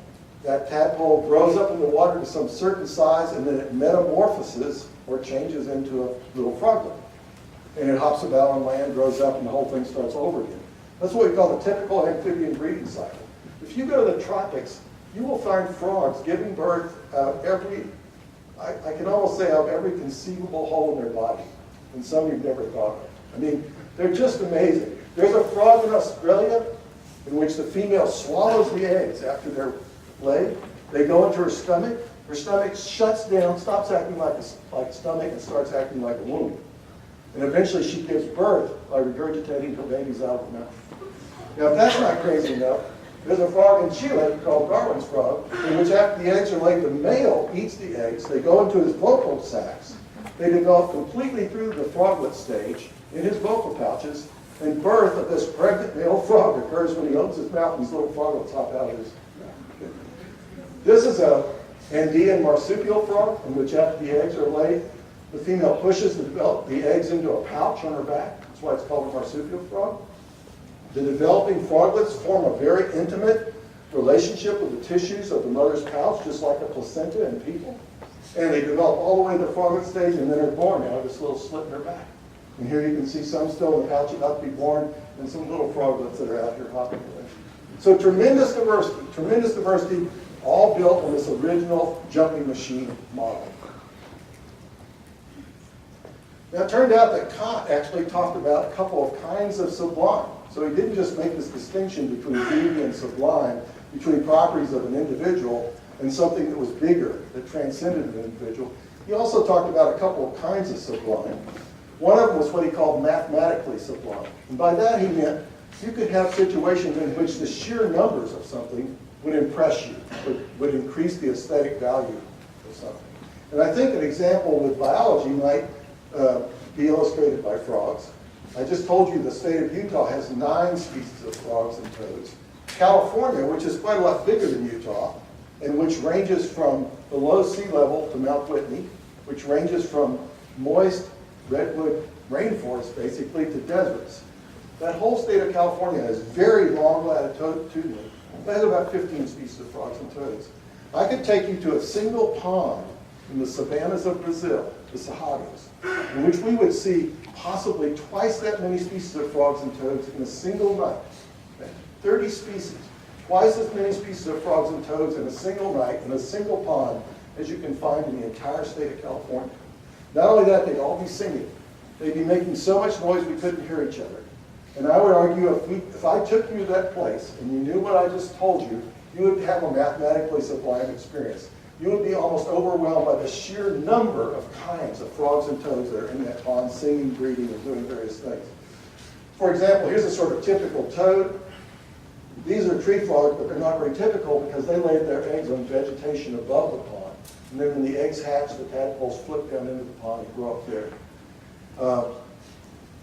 That tadpole grows up in the water to some certain size, and then it metamorphoses or changes into a little froglet. And it hops about on land, grows up, and the whole thing starts over again. That's what we call the typical amphibian breeding cycle. If you go to the tropics, you will find frogs giving birth out I can almost say out of every conceivable hole in their body, and some you've never thought of. I mean, they're just amazing. There's a frog in Australia in which the female swallows the eggs after they're laid. They go into her stomach shuts down, stops acting like a stomach, and starts acting like a womb. And eventually she gives birth by regurgitating her babies out of her mouth. Now, if that's not crazy enough, there's a frog in Chile called Darwin's frog, in which after the eggs are laid, the male eats the eggs. They go into his vocal sacs. They develop completely through the froglet stage in his vocal pouches, and birth of this pregnant male frog occurs when he opens his mouth and these little froglets hop out of his mouth. This is a Andean marsupial frog, in which after the eggs are laid, the female pushes the eggs into a pouch on her back. That's why it's called a marsupial frog. The developing froglets form a very intimate relationship with the tissues of the mother's pouch, just like a placenta in people. And they develop all the way to the froglet stage, and then are born out of this little slit in their back. And here you can see some still in the pouch about to be born, and some little froglets that are out here hopping away. So tremendous diversity, all built on this original jumping machine model. Now it turned out that Kant actually talked about a couple of kinds of sublime. So he didn't just make this distinction between beauty and sublime, between properties of an individual and something that was bigger, that transcended an individual. He also talked about a couple of kinds of sublime. One of them was what he called mathematically sublime. And by that he meant you could have situations in which the sheer numbers of something would impress you, would increase the aesthetic value of something. And I think an example with biology might be illustrated by frogs. I just told you the state of Utah has 9 species of frogs and toads. California, which is quite a lot bigger than Utah, and which ranges from below sea level to Mount Whitney, which ranges from moist redwood rainforest basically to deserts. That whole state of California has very long latitudinally. It has about 15 species of frogs and toads. I could take you to a single pond in the savannas of Brazil, the Cerrados, in which we would see possibly twice that many species of frogs and toads in a single night. 30 species, twice as many species of frogs and toads in a single night in a single pond as you can find in the entire state of California. Not only that, they'd all be singing. They'd be making so much noise we couldn't hear each other. And I would argue if I took you to that place and you knew what I just told you, you would have a mathematically sublime experience. You would be almost overwhelmed by the sheer number of kinds of frogs and toads that are in that pond singing, breeding, and doing various things. For example, here's a sort of typical toad. These are tree frogs, but they're not very typical because they lay their eggs on vegetation above the pond. And then when the eggs hatch, the tadpoles flip down into the pond and grow up there.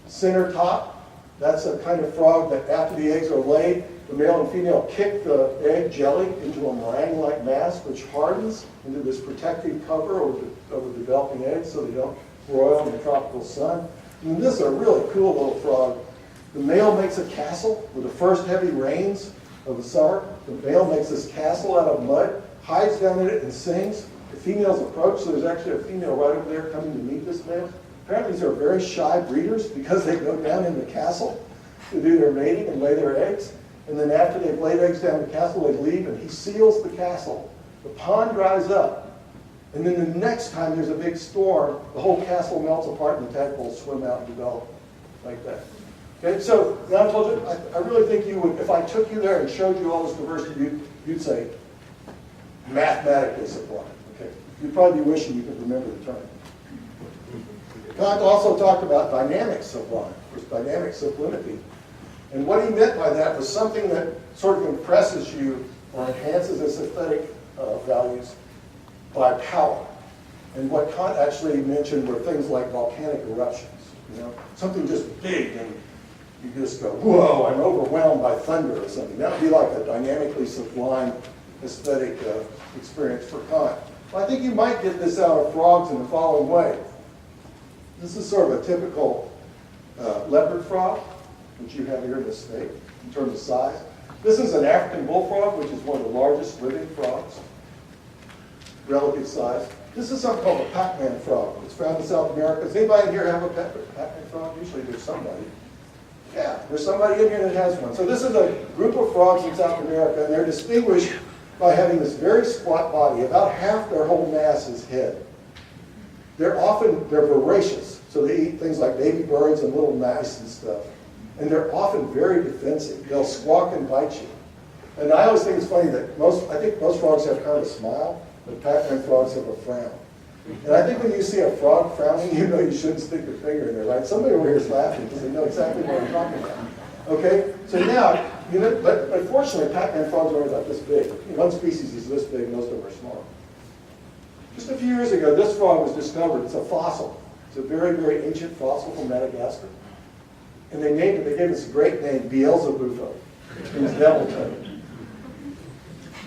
Center top, that's a kind of frog that after the eggs are laid, the male and female kick the egg jelly into a meringue-like mass, which hardens into this protective cover over developing eggs so they don't broil in the tropical sun. And this is a really cool little frog. The male makes a castle with the first heavy rains of the summer. The male makes this castle out of mud, hides down in it, and sings. The females approach, so there's actually a female right over there coming to meet this male. Apparently these are very shy breeders because they go down in the castle to do their mating and lay their eggs. And then after they've laid eggs down in the castle, they leave and he seals the castle. The pond dries up. And then the next time there's a big storm, the whole castle melts apart and the tadpoles swim out and develop like that. Okay, so now I told you, I really think you would, if I took you there and showed you all this diversity, you'd say mathematically sublime. Okay, you'd probably be wishing you could remember the term. Kant also talked about dynamic sublime, or dynamic sublimity. And what he meant by that was something that sort of impresses you or enhances its aesthetic values by power. And what Kant actually mentioned were things like volcanic eruptions. You know, something just big and you just go, whoa, I'm overwhelmed by thunder or something. That would be like a dynamically sublime aesthetic experience for Kant. Well, I think you might get this out of frogs in the following way. This is sort of a typical leopard frog, which you have here in the state in terms of size. This is an African bullfrog, which is one of the largest living frogs, relative size. This is something called a Pac-Man frog. It's found in South America. Does anybody in here have a Pac-Man frog? Usually there's somebody. Yeah, there's somebody in here that has one. So this is a group of frogs in South America, and they're distinguished by having this very squat body. About half their whole mass is head. They're voracious, so they eat things like baby birds and little mice and stuff. And they're often very defensive. They'll squawk and bite you. And I always think it's funny that I think most frogs have kind of a smile, but Pac-Man frogs have a frown. And I think when you see a frog frowning, you know you shouldn't stick your finger in there, right? Somebody over here is laughing because they know exactly what I'm talking about. Okay? So now, you know, but fortunately, Pac-Man frogs are only about this big. One species is this big, most of them are small. Just a few years ago, this frog was discovered. It's a fossil. It's a very, very ancient fossil from Madagascar. And they gave us a great name, Beelzebufo. It was devil toad.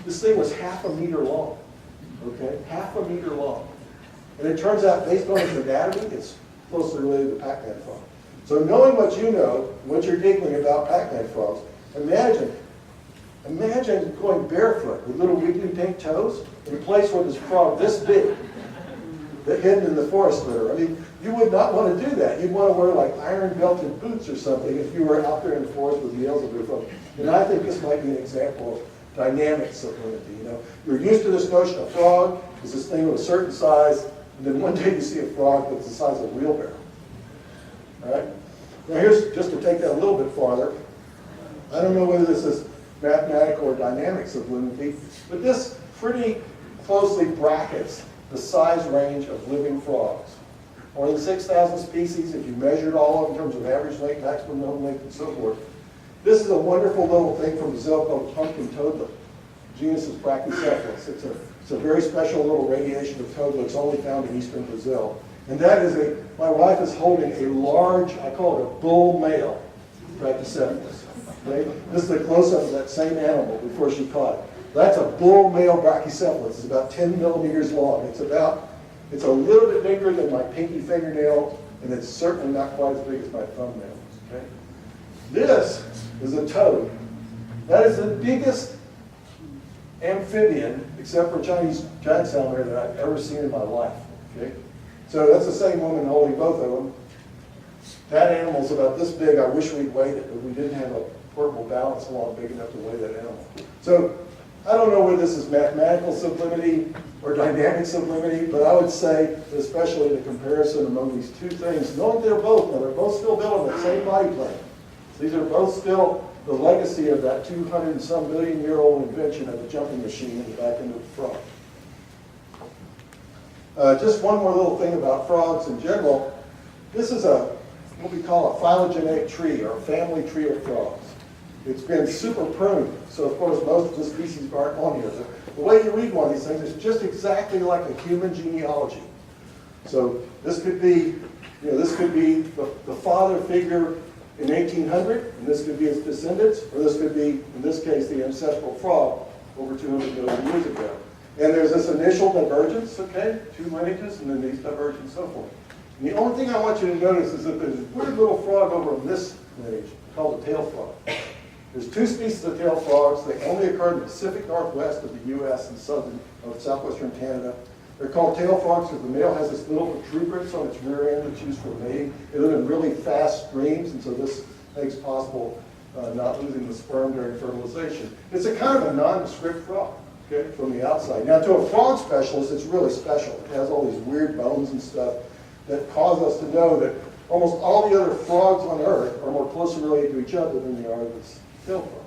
This thing was 1/2 meter long. Okay? 1/2 meter long. And it turns out, based on its anatomy, it's closely related to Pac-Man frog. So knowing what you know, what you're giggling about Pac-Man frogs, imagine going barefoot with little wiggly pink toes in a place where there's a frog this big, hidden in the forest litter. I mean, you would not want to do that. You'd want to wear like iron-belted boots or something if you were out there in the forest with Beelzebub. And I think this might be an example of dynamic sublimity. You know, you're used to this notion of frog is this thing of a certain size, and then one day you see a frog that's the size of a wheelbarrow. All right? Now here's, just to take that a little bit farther, I don't know whether this is mathematical or dynamic sublimity, but this pretty closely brackets the size range of living frogs. More than 6,000 species if you measured all of them in terms of average length, maximum known length, and so forth. This is a wonderful little thing from Brazil called pumpkin toadlet. Genus is Brachycephalus. It's a very special little radiation of toadlet. It's only found in eastern Brazil. And that is my wife is holding a large, I call it a bull male Brachycephalus. Okay? This is a close-up of that same animal before she caught it. That's a bull male Brachycephalus. It's about 10 millimeters long. It's a little bit bigger than my pinky fingernail, and it's certainly not quite as big as my thumbnail. Okay? This is a toad. That is the biggest amphibian, except for Chinese giant salamander, that I've ever seen in my life. Okay? So that's the same woman holding both of them. That animal's about this big. I wish we'd weighed it, but we didn't have a portable balance log big enough to weigh that animal. So I don't know whether this is mathematical sublimity or dynamic sublimity, but I would say, especially the comparison among these two things, knowing they're both still built on the same body plan. These are both still the legacy of that 200 and some million year old invention of the jumping machine in the back end of the frog. Just one more little thing about frogs in general. This is what we call a phylogenetic tree, or a family tree of frogs. It's been super pruned, so of course most of the species aren't on here. The way you read one of these things is just exactly like a human genealogy. So this could be, the father figure in 1800, and this could be his descendants, or this could be, in this case, the ancestral frog over 200 million years ago. And there's this initial divergence, okay, two lineages, and then these diverge and so forth. And the only thing I want you to notice is that there's a weird little frog over in this lineage called the tail frog. There's two species of tail frogs. They only occur in the Pacific Northwest of the U.S. and southwestern Canada. They're called tail frogs because the male has this little protuberance on its rear end that's used for mating. They live in really fast streams, and so this makes possible not losing the sperm during fertilization. It's a kind of a nondescript frog, okay, from the outside. Now, to a frog specialist, it's really special. It has all these weird bones and stuff that cause us to know that almost all the other frogs on Earth are more closely related to each other than they are to this tail frog.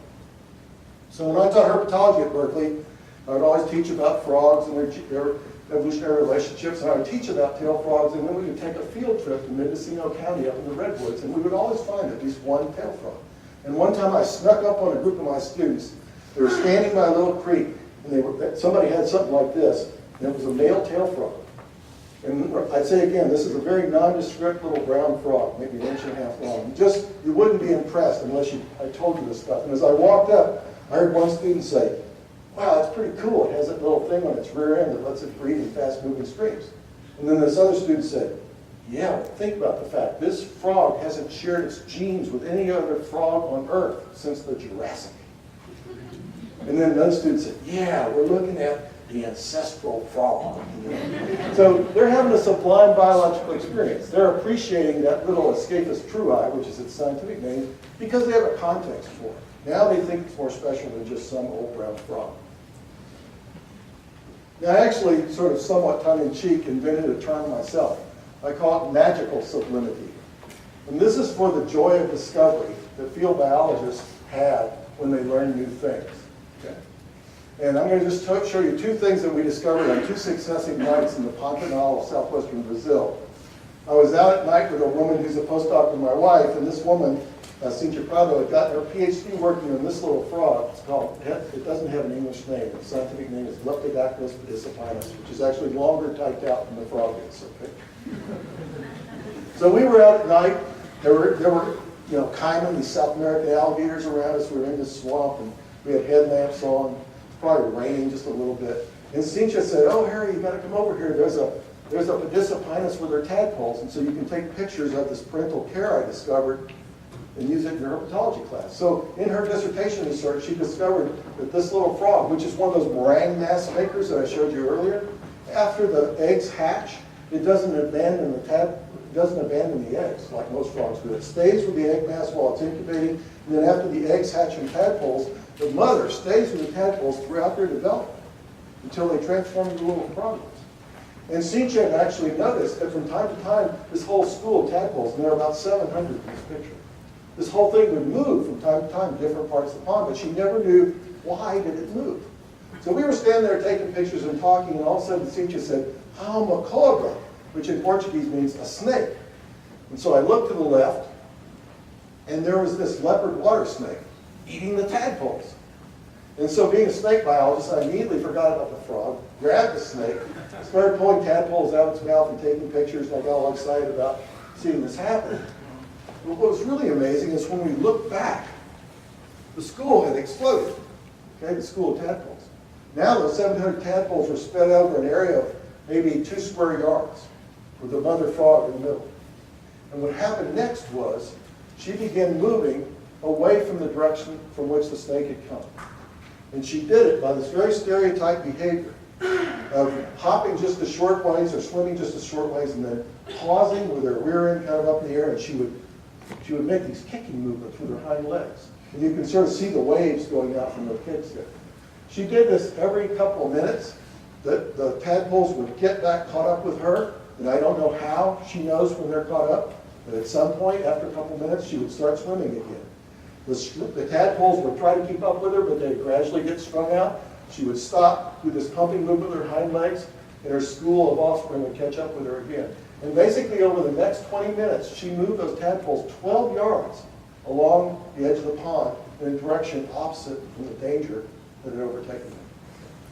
So when I taught herpetology at Berkeley, I would always teach about frogs and their evolutionary relationships, and I would teach about tail frogs, and then we would take a field trip to Mendocino County up in the redwoods, and we would always find at least one tail frog. And one time I snuck up on a group of my students. They were standing by a little creek, and somebody had something like this, and it was a male tail frog. And I'd say again, this is a very nondescript little brown frog, maybe an inch and a half long. You wouldn't be impressed unless I told you this stuff. And as I walked up, I heard one student say, "Wow, that's pretty cool. It has that little thing on its rear end that lets it breathe in fast-moving streams." And then this other student said, "Yeah, think about the fact this frog hasn't shared its genes with any other frog on Earth since the Jurassic." And then another student said, "Yeah, we're looking at the ancestral frog." So they're having a sublime biological experience. They're appreciating that little Escapus trui, which is its scientific name, because they have a context for it. Now they think it's more special than just some old brown frog. Now, I actually, sort of somewhat tongue-in-cheek, invented a term myself. I call it magical sublimity. And this is for the joy of discovery that field biologists had when they learned new things. Okay? And I'm going to just show you two things that we discovered on two successive nights in the Pantanal of southwestern Brazil. I was out at night with a woman who's a postdoc with my wife, and this woman, Cynthia Prado, had gotten her PhD working on this little frog. It's called, it doesn't have an English name. The scientific name is Leptodactylus pedicipinus, which is actually longer typed out than the frog is. Okay? So we were out at night. There were caiman, these South American alligators around us. We were in this swamp, and we had headlamps on. Probably raining just a little bit. And Cynthia said, "Oh, Harry, you got to come over here. There's a pedicipinus with her tadpoles, and so you can take pictures of this parental care I discovered and use it in your herpetology class." So in her dissertation research, she discovered that this little frog, which is one of those meringue mass makers that I showed you earlier, after the eggs hatch, it doesn't abandon the eggs like most frogs do. It stays with the egg mass while it's incubating, and then after the eggs hatch in tadpoles, the mother stays with the tadpoles throughout their development until they transform into little frogs. And Cynthia had actually noticed that from time to time, this whole school of tadpoles, and there are about 700 in this picture, this whole thing would move from time to time to different parts of the pond, but she never knew why did it move. So we were standing there taking pictures and talking, and all of a sudden Cynthia said, "Oh, macabre, which in Portuguese means a snake. And so I looked to the left, and there was this leopard water snake eating the tadpoles. And so being a snake biologist, I immediately forgot about the frog, grabbed the snake, started pulling tadpoles out of its mouth and taking pictures, and I got all excited about seeing this happen. But what was really amazing is when we looked back, the school had exploded, okay, the school of tadpoles. Now those 700 tadpoles were spread over an area of maybe 2 square yards with a mother frog in the middle. And what happened next was she began moving away from the direction from which the snake had come. And she did it by this very stereotyped behavior of hopping just a short ways or swimming just a short ways and then pausing with her rear end kind of up in the air, and she would make these kicking movements with her hind legs. And you can sort of see the waves going out from her kicks there. She did this every couple of minutes. The tadpoles would get back caught up with her, and I don't know how she knows when they're caught up, but at some point, after a couple of minutes, she would start swimming again. The tadpoles would try to keep up with her, but they'd gradually get strung out. She would stop, do this pumping movement with her hind legs, and her school of offspring would catch up with her again. And basically, over the next 20 minutes, she moved those tadpoles 12 yards along the edge of the pond in a direction opposite from the danger that had overtaken them.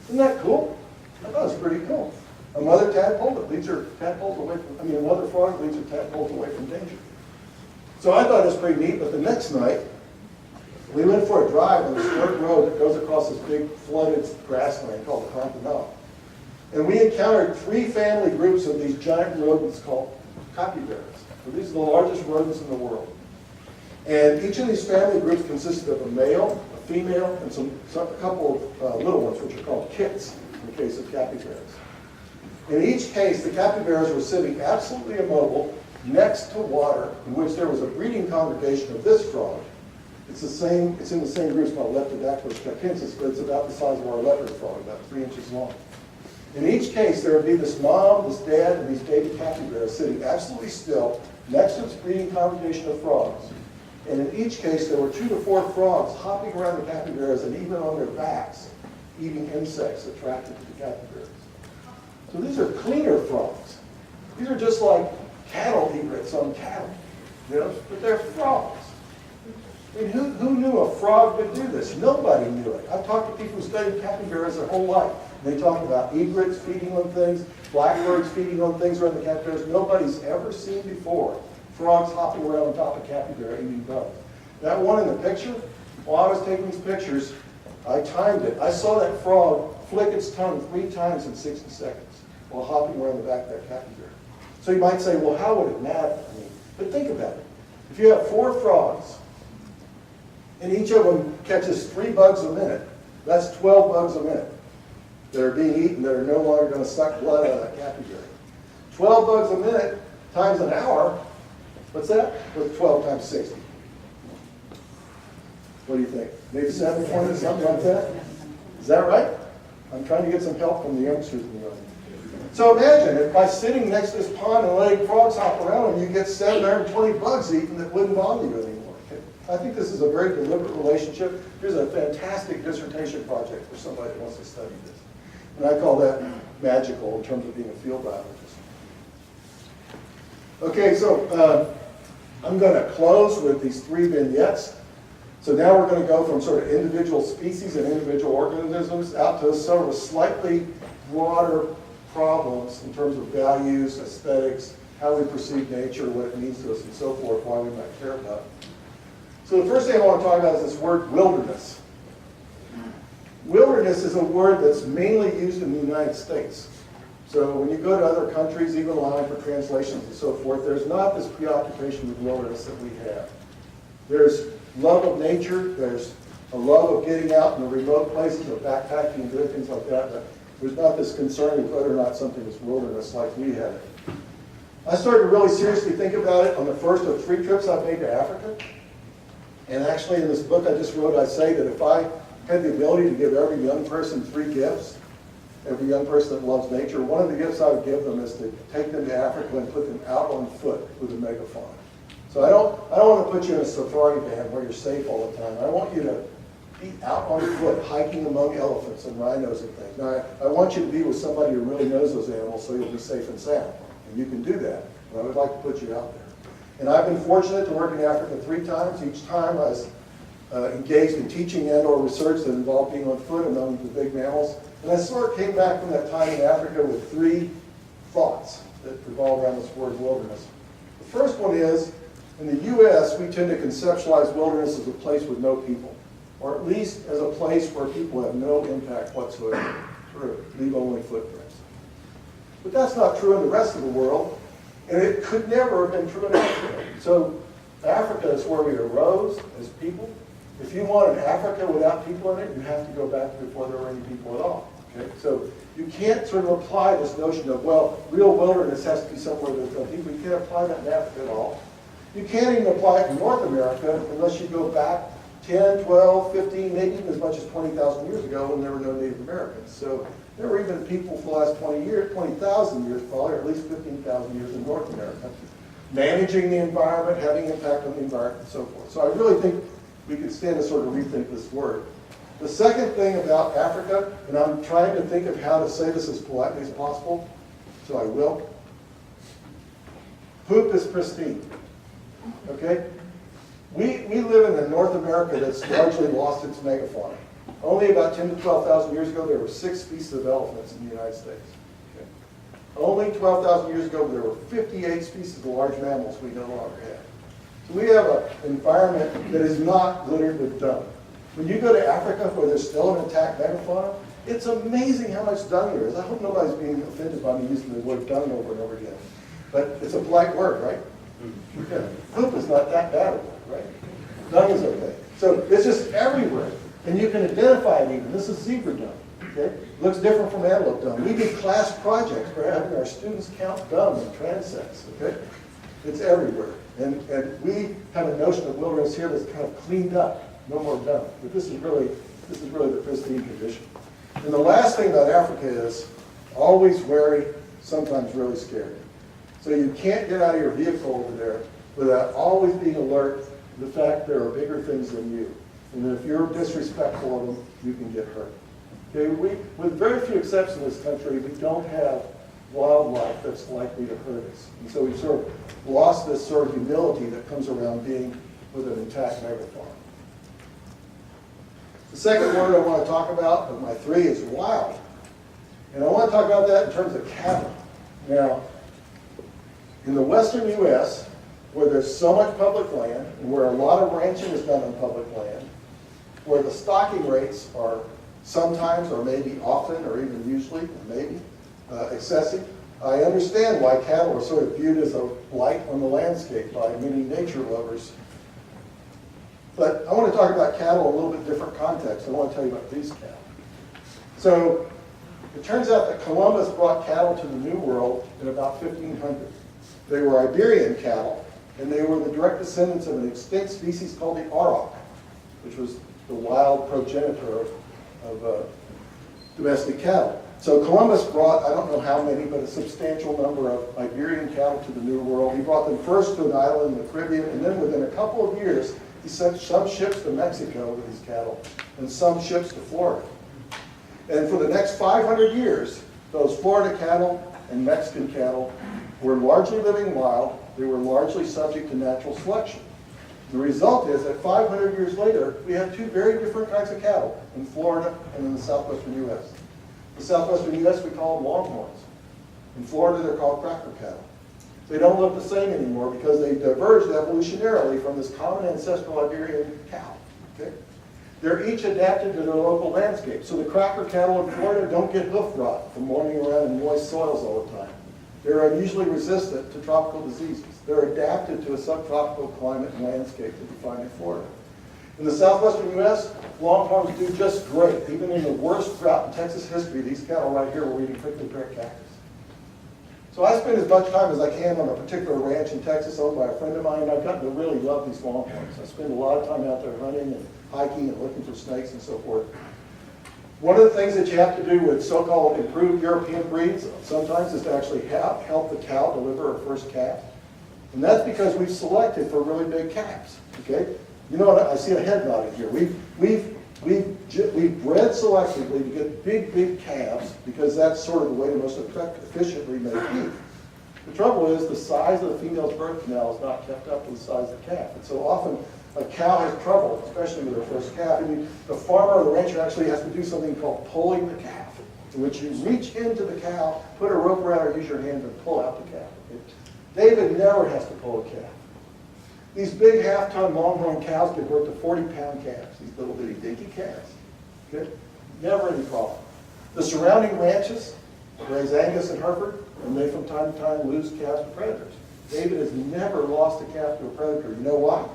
Isn't that cool? I thought it was pretty cool. A mother tadpole that leads her tadpoles away from, a mother frog leads her tadpoles away from danger. So I thought it was pretty neat, but the next night, we went for a drive on this dirt road that goes across this big flooded grassland called the Condor. And we encountered 3 family groups of these giant rodents called Capybaras. So these are the largest rodents in the world. And each of these family groups consisted of a male, a female, and a couple of little ones, which are called kits in the case of capybaras. In each case, the capybaras were sitting absolutely immobile next to water in which there was a breeding congregation of this frog. It's in the same group, it's called Leptodactylus capensis, but it's about the size of our leopard frog, about 3 inches long. In each case, there would be this mom, this dad, and these baby capybaras sitting absolutely still next to this breeding congregation of frogs. And in each case, there were 2 to 4 frogs hopping around the capybaras and even on their backs, eating insects attracted to the capybaras. So these are cleaner frogs. These are just like cattle egrets on cattle, but they're frogs. I mean, who knew a frog could do this? Nobody knew it. I've talked to people who studied capybaras their whole life. They talk about egrets feeding on things, blackbirds feeding on things around the capybaras. Nobody's ever seen before frogs hopping around on top of capybara eating bugs. That one in the picture, while I was taking these pictures, I timed it. I saw that frog flick its tongue 3 times in 60 seconds while hopping around the back of that capybara. So you might say, well, how would it matter? But think about it. If you have 4 frogs, and each of them catches 3 bugs a minute, that's 12 bugs a minute that are being eaten that are no longer going to suck blood out of that capybara. 12 bugs a minute times an hour, what's that? What's 12 times 60? What do you think? Maybe 720, something like that? Is that right? I'm trying to get some help from the youngsters in the room. So imagine if by sitting next to this pond and letting frogs hop around them, you get 720 bugs eaten that wouldn't bother you anymore. I think this is a very deliberate relationship. Here's a fantastic dissertation project for somebody that wants to study this. And I call that magical in terms of being a field biologist. Okay, so I'm going to close with these 3 vignettes. So now we're going to go from sort of individual species and individual organisms out to sort of a slightly broader problems in terms of values, aesthetics, how we perceive nature, what it means to us, and so forth, why we might care about it. So the first thing I want to talk about is this word wilderness. Wilderness is a word that's mainly used in the United States. So when you go to other countries, even allowing for translations and so forth, there's not this preoccupation with wilderness that we have. There's love of nature, there's a love of getting out in the remote places, of backpacking and doing things like that, but there's not this concern with whether or not something is wilderness like we have it. I started to really seriously think about it on the first of 3 trips I've made to Africa. And actually in this book I just wrote, I say that if I had the ability to give every young person 3 gifts, every young person that loves nature, one of the gifts I would give them is to take them to Africa and put them out on foot with a megaphone. So I don't want to put you in a safari van where you're safe all the time. I want you to be out on foot, hiking among elephants and rhinos and things. Now, I want you to be with somebody who really knows those animals so you'll be safe and sound. and you can do that. But I would like to put you out there. And I've been fortunate to work in Africa 3 times. Each time I was engaged in teaching and/or research that involved being on foot among the big mammals. And I sort of came back from that time in Africa with 3 thoughts that revolve around this word wilderness. The first one is, in the U.S., we tend to conceptualize wilderness as a place with no people, or at least as a place where people have no impact whatsoever, sort of leave only footprints. But that's not true in the rest of the world, and it could never have been true in Africa. So Africa is where we arose as people. If you want an Africa without people in it, you have to go back to before there were any people at all. Okay? So you can't sort of apply this notion of, well, real wilderness has to be somewhere there's no people. You can't apply that in Africa at all. You can't even apply it in North America unless you go back 10, 12, 15, maybe even as much as 20,000 years ago when there were no Native Americans. So there were even people for the last 20,000 years probably, or at least 15,000 years in North America, managing the environment, having impact on the environment, and so forth. So I really think we could stand to sort of rethink this word. The second thing about Africa, and I'm trying to think of how to say this as politely as possible, so I will. Poop is pristine. Okay? We live in a North America that's largely lost its megafauna. Only about 10 to 12,000 years ago, there were 6 species of elephants in the United States. Okay? Only 12,000 years ago, there were 58 species of large mammals we no longer have. So we have an environment that is not littered with dung. When you go to Africa where there's still an intact megafauna, it's amazing how much dung there is. I hope nobody's being offended by me using the word dung over and over again. But it's a polite word, right? Yeah. Poop is not that bad a word, right? Dung is okay. So it's just everywhere. And you can identify it even. This is zebra dung. Okay? Looks different from antelope dung. We do class projects for having our students count dung and transects. Okay? It's everywhere. And we have a notion of wilderness here that's kind of cleaned up. No more dung. But this is really the pristine condition. And the last thing about Africa is always wary, sometimes really scary. So you can't get out of your vehicle over there without always being alert to the fact there are bigger things than you. And that if you're disrespectful of them, you can get hurt. Okay, with very few exceptions in this country, we don't have wildlife that's likely to hurt us. And so we've sort of lost this sort of humility that comes around being with an intact megafauna. The second word I want to talk about of my 3 is wild. And I want to talk about that in terms of cattle. Now, in the western U.S., where there's so much public land, and where a lot of ranching is done on public land, where the stocking rates are sometimes, or maybe often, or even usually, or maybe, excessive, I understand why cattle are sort of viewed as a blight on the landscape by many nature lovers. But I want to talk about cattle in a little bit different context. I want to tell you about these cattle. So it turns out that Columbus brought cattle to the New World in about 1500. They were Iberian cattle, and they were the direct descendants of an extinct species called the auroch, which was the wild progenitor of domestic cattle. So Columbus brought, I don't know how many, but a substantial number of Iberian cattle to the New World. He brought them first to an island in the Caribbean, and then within a couple of years, he sent some ships to Mexico with these cattle, and some ships to Florida. And for the next 500 years, those Florida cattle and Mexican cattle were largely living wild. They were largely subject to natural selection. The result is that 500 years later, we have 2 very different kinds of cattle in Florida and in the southwestern U.S. The southwestern U.S. we call them longhorns. In Florida, they're called cracker cattle. They don't look the same anymore because they diverged evolutionarily from this common ancestral Iberian cow. Okay? They're each adapted to their local landscape. So the cracker cattle in Florida don't get hoof rot from wandering around in moist soils all the time. They're unusually resistant to tropical diseases. They're adapted to a subtropical climate and landscape that we find in Florida. In the southwestern U.S., longhorns do just great. Even in the worst drought in Texas history, these cattle right here were eating prickly pear cactus. So I spend as much time as I can on a particular ranch in Texas owned by a friend of mine, and I've gotten to really love these longhorns. I spend a lot of time out there hunting and hiking and looking for snakes and so forth. One of the things that you have to do with so-called improved European breeds sometimes is to actually help the cow deliver her first calf. And that's because we've selected for really big calves, okay? You know what, I see a head nodding here. We've bred selectively to get big calves because that's sort of the way to most efficiently make beef. The trouble is the size of the female's birth canal is not kept up with the size of the calf. And so often a cow has trouble, especially with her first calf. And the farmer or the rancher actually has to do something called pulling the calf, in which you reach into the cow, put a rope around her, use your hand to pull out the calf. David never has to pull a calf. These big half-ton longhorn cows give birth to 40-pound calves, these little bitty dinky calves. Okay? Never any problem. The surrounding ranches raise Angus and Hereford, and they from time to time lose calves to predators. David has never lost a calf to a predator. You know why?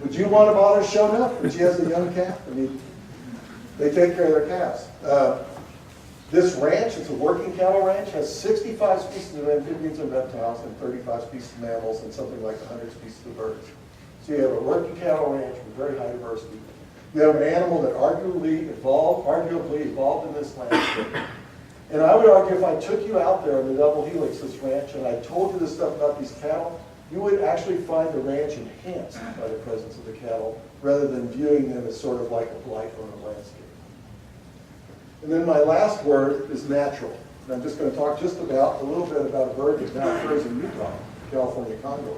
Would you want to bother showing up when she has a young calf? I mean, they take care of their calves. This ranch, it's a working cattle ranch, has 65 species of amphibians and reptiles and 35 species of mammals and something like 100 species of birds. So you have a working cattle ranch with very high diversity. You have an animal that arguably evolved in this landscape. And I would argue if I took you out there on the double helix, this ranch, and I told you this stuff about these cattle, you would actually find the ranch enhanced by the presence of the cattle rather than viewing them as sort of like a blight on the landscape. And then my last word is natural. And I'm just going to talk just about a little bit about a bird that now occurs in Utah, California condor.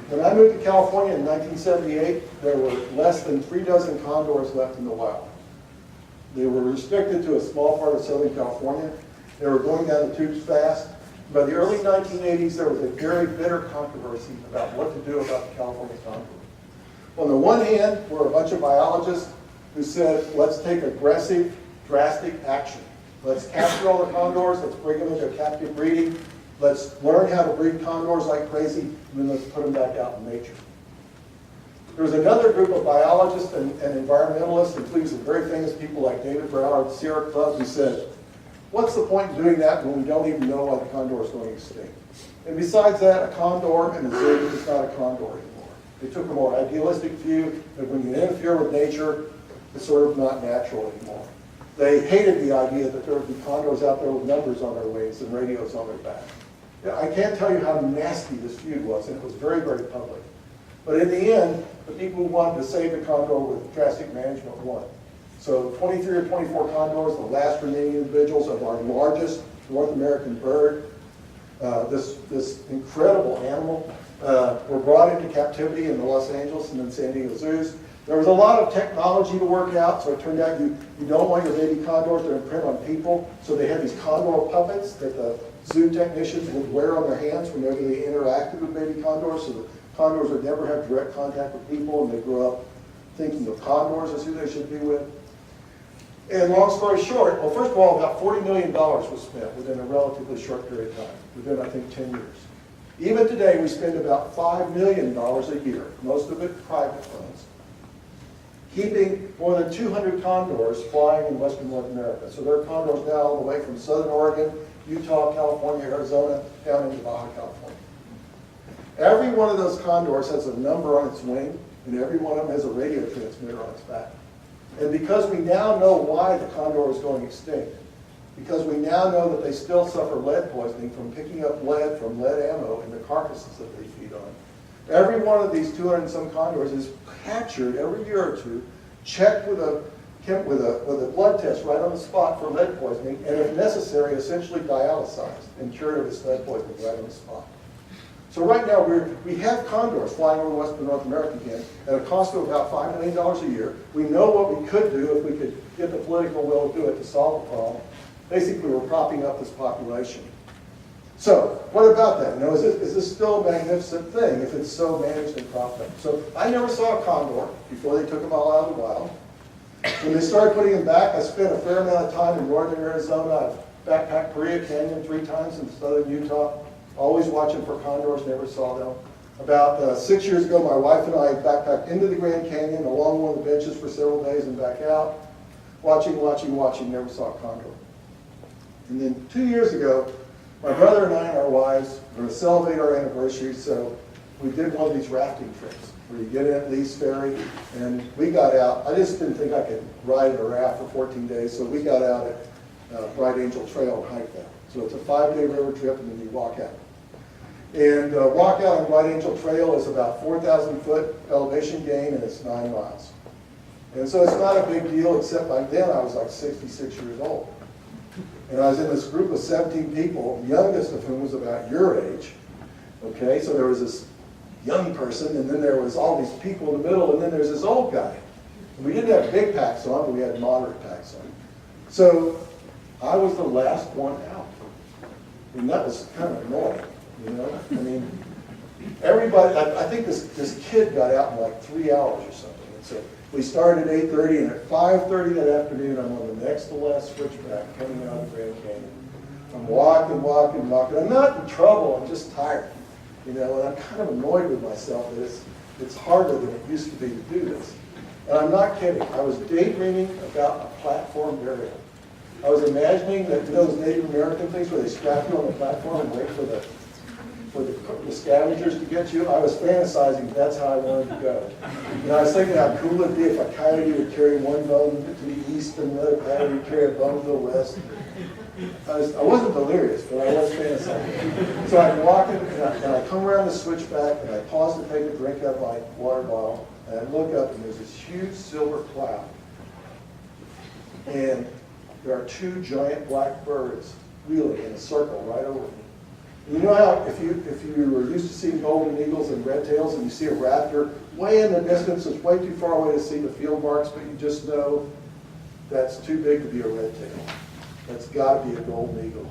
When I moved to California in 1978, there were less than 3 dozen condors left in the wild. They were restricted to a small part of Southern California. They were going down the tubes fast. By the early 1980s, there was a very bitter controversy about what to do about the California condor. On the one hand, were a bunch of biologists who said, let's take aggressive, drastic action. Let's capture all the condors, let's bring them into captive breeding, let's learn how to breed condors like crazy, and then let's put them back out in nature. There was another group of biologists and environmentalists, including some very famous people like David Brower at the Sierra Club, who said, what's the point in doing that when we don't even know why the condor is going extinct? And besides that, a condor in a zoo is not a condor anymore. They took a more idealistic view that when you interfere with nature, it's sort of not natural anymore. They hated the idea that there would be condors out there with numbers on their wings and radios on their back. I can't tell you how nasty this feud was, and it was very, very public. But in the end, the people who wanted to save the condor with drastic management won. So 23 or 24 condors, the last remaining individuals of our largest North American bird, this incredible animal, were brought into captivity in the Los Angeles and then San Diego zoos. There was a lot of technology to work out, so it turned out you don't want your baby condors to imprint on people, so they had these condor puppets that the zoo technicians would wear on their hands whenever they interacted with baby condors, so the condors would never have direct contact with people, and they grew up thinking of condors as who they should be with. And long story short, well, first of all, about $40 million was spent within a relatively short period of time, within, I think, 10 years. Even today, we spend about $5 million a year, most of it private funds, keeping more than 200 condors flying in western North America. So there are condors now all the way from southern Oregon, Utah, California, Arizona, down into Baja California. Every one of those condors has a number on its wing, and every one of them has a radio transmitter on its back. And because we now know why the condor is going extinct, because we now know that they still suffer lead poisoning from picking up lead from lead ammo in the carcasses that they feed on, every one of these 200 and some condors is captured every year or two, checked with a blood test right on the spot for lead poisoning, and if necessary, essentially dialysized and cured of its lead poisoning right on the spot. So right now, we have condors flying over western North America again at a cost of about $5 million a year. We know what we could do if we could get the political will to do it to solve the problem. Basically, we're propping up this population. So what about that? Is this still a magnificent thing if it's so managed and propped up? So I never saw a condor before they took them all out of the wild. When they started putting them back, I spent a fair amount of time in northern Arizona. I've backpacked Paria Canyon 3 times in southern Utah. Always watching for condors, never saw them. About 6 years ago, my wife and I backpacked into the Grand Canyon along one of the benches for several days and back out. Watching, never saw a condor. And then 2 years ago, my brother and I and our wives were going to celebrate our anniversary, so we did one of these rafting trips where you get in at Lee's Ferry, and we got out. I just didn't think I could ride in a raft for 14 days, so we got out at Bright Angel Trail and hiked that. So it's a 5-day river trip, and then you walk out. And walk out on Bright Angel Trail is about 4,000 foot elevation gain, and it's 9 miles. And so it's not a big deal, except by then I was like 66 years old. And I was in this group of 17 people, the youngest of whom was about your age. Okay, so there was this young person, and then there was all these people in the middle, and then there's this old guy. And we didn't have big packs on, but we had moderate packs on. So I was the last one out. And that was kind of annoying, you know? I mean, everybody, I think this kid got out in like 3 hours or something. And so we started at 8:30, and at 5:30 that afternoon, I'm on the next to last switchback coming out of the Grand Canyon. I'm walking. I'm not in trouble, I'm just tired. You know, and I'm kind of annoyed with myself that it's harder than it used to be to do this. And I'm not kidding. I was daydreaming about a platform burial. I was imagining that, you know, those Native American things where they strap you on the platform and wait for the scavengers to get you. I was fantasizing that's how I wanted to go. And I was thinking how cool it'd be if a coyote would carry one bone to the east and another coyote would carry a bone to the west. I wasn't delirious, but I was fantasizing. So I'm walking, and I come around the switchback, and I pause to take a drink out of my water bottle, and I look up, and there's this huge silver cloud. And there are two giant black birds wheeling in a circle right over me. And you know how if you were used to seeing golden eagles and red tails, and you see a raptor way in the distance, it's way too far away to see the field marks, but you just know that's too big to be a red tail. That's got to be a golden eagle.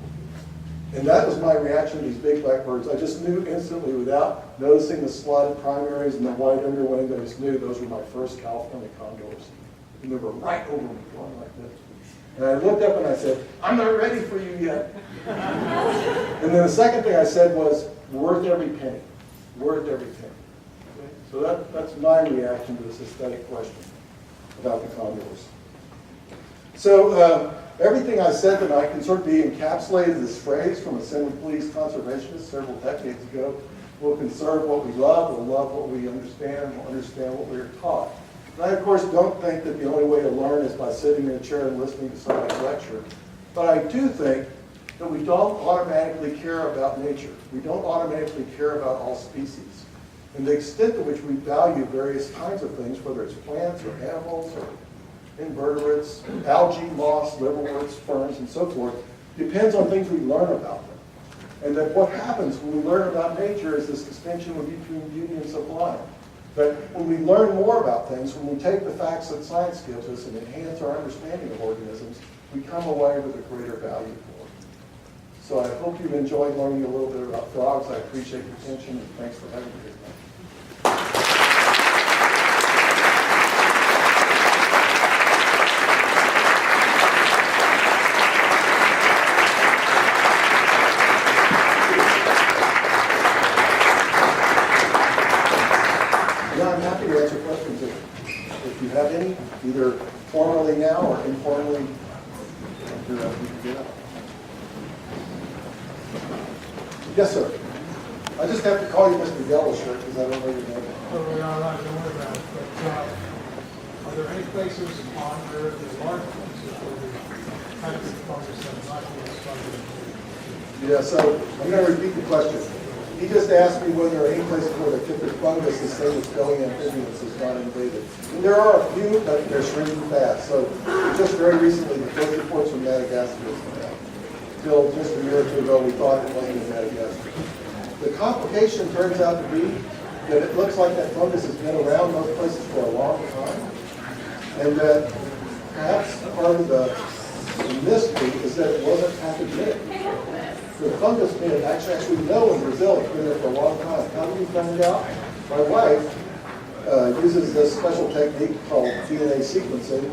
And that was my reaction to these big black birds. I just knew instantly without noticing the slotted primaries and the white underwing, I just knew those were my first California condors. And they were right over me, going like this. And I looked up and I said, I'm not ready for you yet. And then the second thing I said was, worth every penny. Worth every penny. Okay? So that's my reaction to this aesthetic question about the condors. So everything I said tonight can sort of be encapsulated in this phrase from a Senegalese conservationist several decades ago. We'll conserve what we love, we'll love what we understand, we'll understand what we are taught. And I, of course, don't think that the only way to learn is by sitting in a chair and listening to somebody lecture. But I do think that we don't automatically care about nature. We don't automatically care about all species. And the extent to which we value various kinds of things, whether it's plants or animals or invertebrates, algae, moss, liverworts, ferns, and so forth, depends on things we learn about them. And that what happens when we learn about nature is this distinction between beauty and sublime. That when we learn more about things, when we take the facts that science gives us and enhance our understanding of organisms, we come away with a greater value for them. So I hope you've enjoyed learning a little bit about frogs. I appreciate your attention, and thanks for having me here tonight. I'm happy to answer questions if you have any, either formally now or informally after we get up. Yes, sir. I just have to call you Mr. Yellow Shirt because I don't know your name. Totally all right, don't worry about it. But are there any places on Earth, the large places, where the kind of fungus that are not being studied? Yeah, so I'm going to repeat the question. He just asked me whether there are any places where the Capybaras fungus, the same as belly amphibians, is not invaded. And there are a few, but they're shrinking fast. So just very recently, the first reports from Madagascar has come out. Till just a year or two ago, we thought it landed in Madagascar. The complication turns out to be that it looks like that fungus has been around those places for a long time. And that perhaps part of the mystery is that it wasn't pathogenic. The fungus may have actually know in Brazil it's been there for a long time. How did we find out? My wife uses this special technique called DNA sequencing,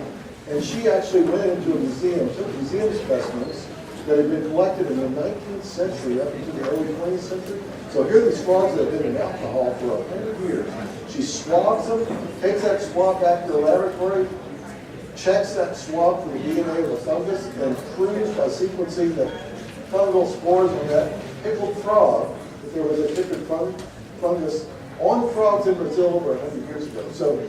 and she actually went into a museum, took museum specimens that had been collected in the 19th century up into the early 20th century. So here are these frogs that have been in alcohol for 100 years. She swabs them, takes that swab back to the laboratory, checks that swab for the DNA of the fungus, and proves by sequencing the fungal spores on that pickled frog that there was a Capybaras fungus on frogs in Brazil over 100 years ago. So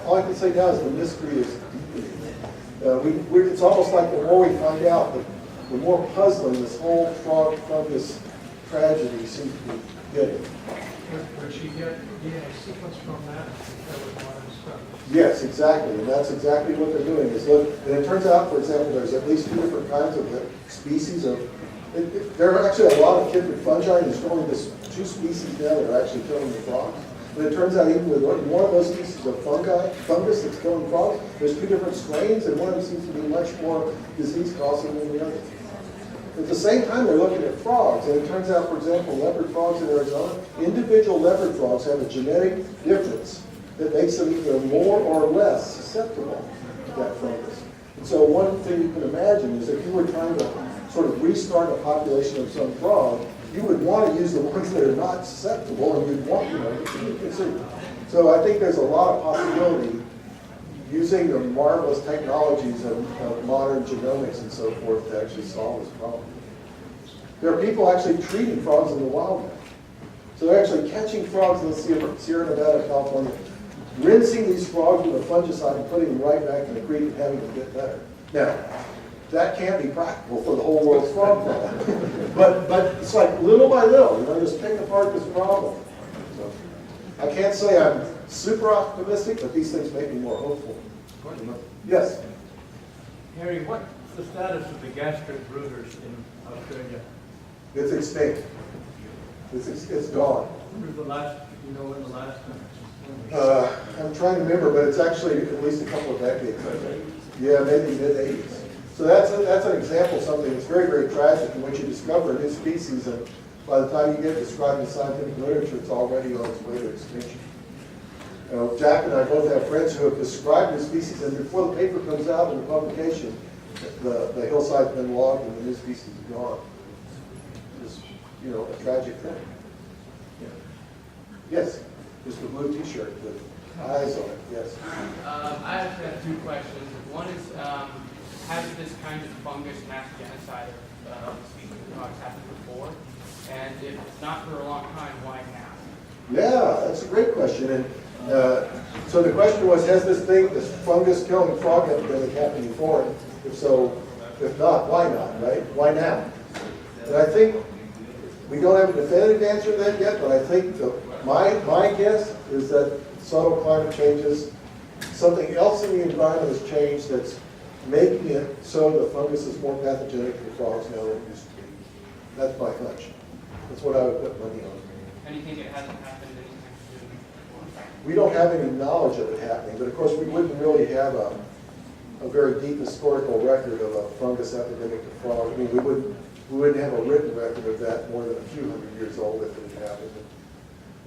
all I can say now is the mystery is deepening. It's almost like the more we find out, the more puzzling this whole frog fungus tragedy seems to be getting. Would she get DNA sequence from that with modern stuff? Yes, exactly, and that's exactly what they're doing, is look, and it turns out, for example, there's at least 2 different kinds of species of, there are actually a lot of kindred fungi, and there's only this 2 species now that are actually killing the frogs. But it turns out even with one of those species of fungus that's killing frogs, there's 2 different strains, and one of them seems to be much more disease-causing than the other. At the same time, they're looking at frogs, and it turns out, for example, leopard frogs in Arizona, individual leopard frogs have a genetic difference that makes them either more or less susceptible to that fungus. And so one thing you can imagine is if you were trying to sort of restart a population of some frog, you would want to use the ones that are not susceptible, and you'd want, you can see. So I think there's a lot of possibility using the marvelous technologies of modern genomics and so forth to actually solve this problem. There are people actually treating frogs in the wild now. So they're actually catching frogs in the Sierra Nevada, California, rinsing these frogs with a fungicide and putting them right back in the creek and having them get better. Now, that can't be practical for the whole world's frog problem. but it's like little by little, just pick apart this problem. So I can't say I'm super optimistic, but these things make me more hopeful. Yes? Harry, what's the status of the gastric brooders in Australia? It's extinct. It's gone. When was the last, when the last I'm trying to remember, but it's actually at least a couple of decades, I think. Yeah, maybe mid-80s. So that's an example of something that's very, very tragic in which you discover a new species, and by the time you get described in scientific literature, it's already on its way to extinction. Jack and I both have friends who have described the species, and before the paper comes out in the publication, the hillside's been logged and the new species is gone. It's, a tragic thing. Yeah. Yes, just a blue T-shirt with eyes on it. Yes. I actually have 2 questions. One is, has this kind of fungus mass genocide of species of frogs happened before? And if not for a long time, why now? Yeah, that's a great question. And so the question was, has this fungus killing frog epidemic happened before? And if so, if not, why not, right? Why now? And I think we don't have a definitive answer to that yet, but I think my guess is that subtle climate changes, something else in the environment has changed that's making it so the fungus is more pathogenic to frogs now than it used to be. That's my hunch. That's what I would put money on. And you think it hasn't happened anytime soon before? We don't have any knowledge of it happening, but of course we wouldn't really have a very deep historical record of a fungus epidemic to frogs. I mean, we wouldn't have a written record of that more than a few hundred years old if it had happened.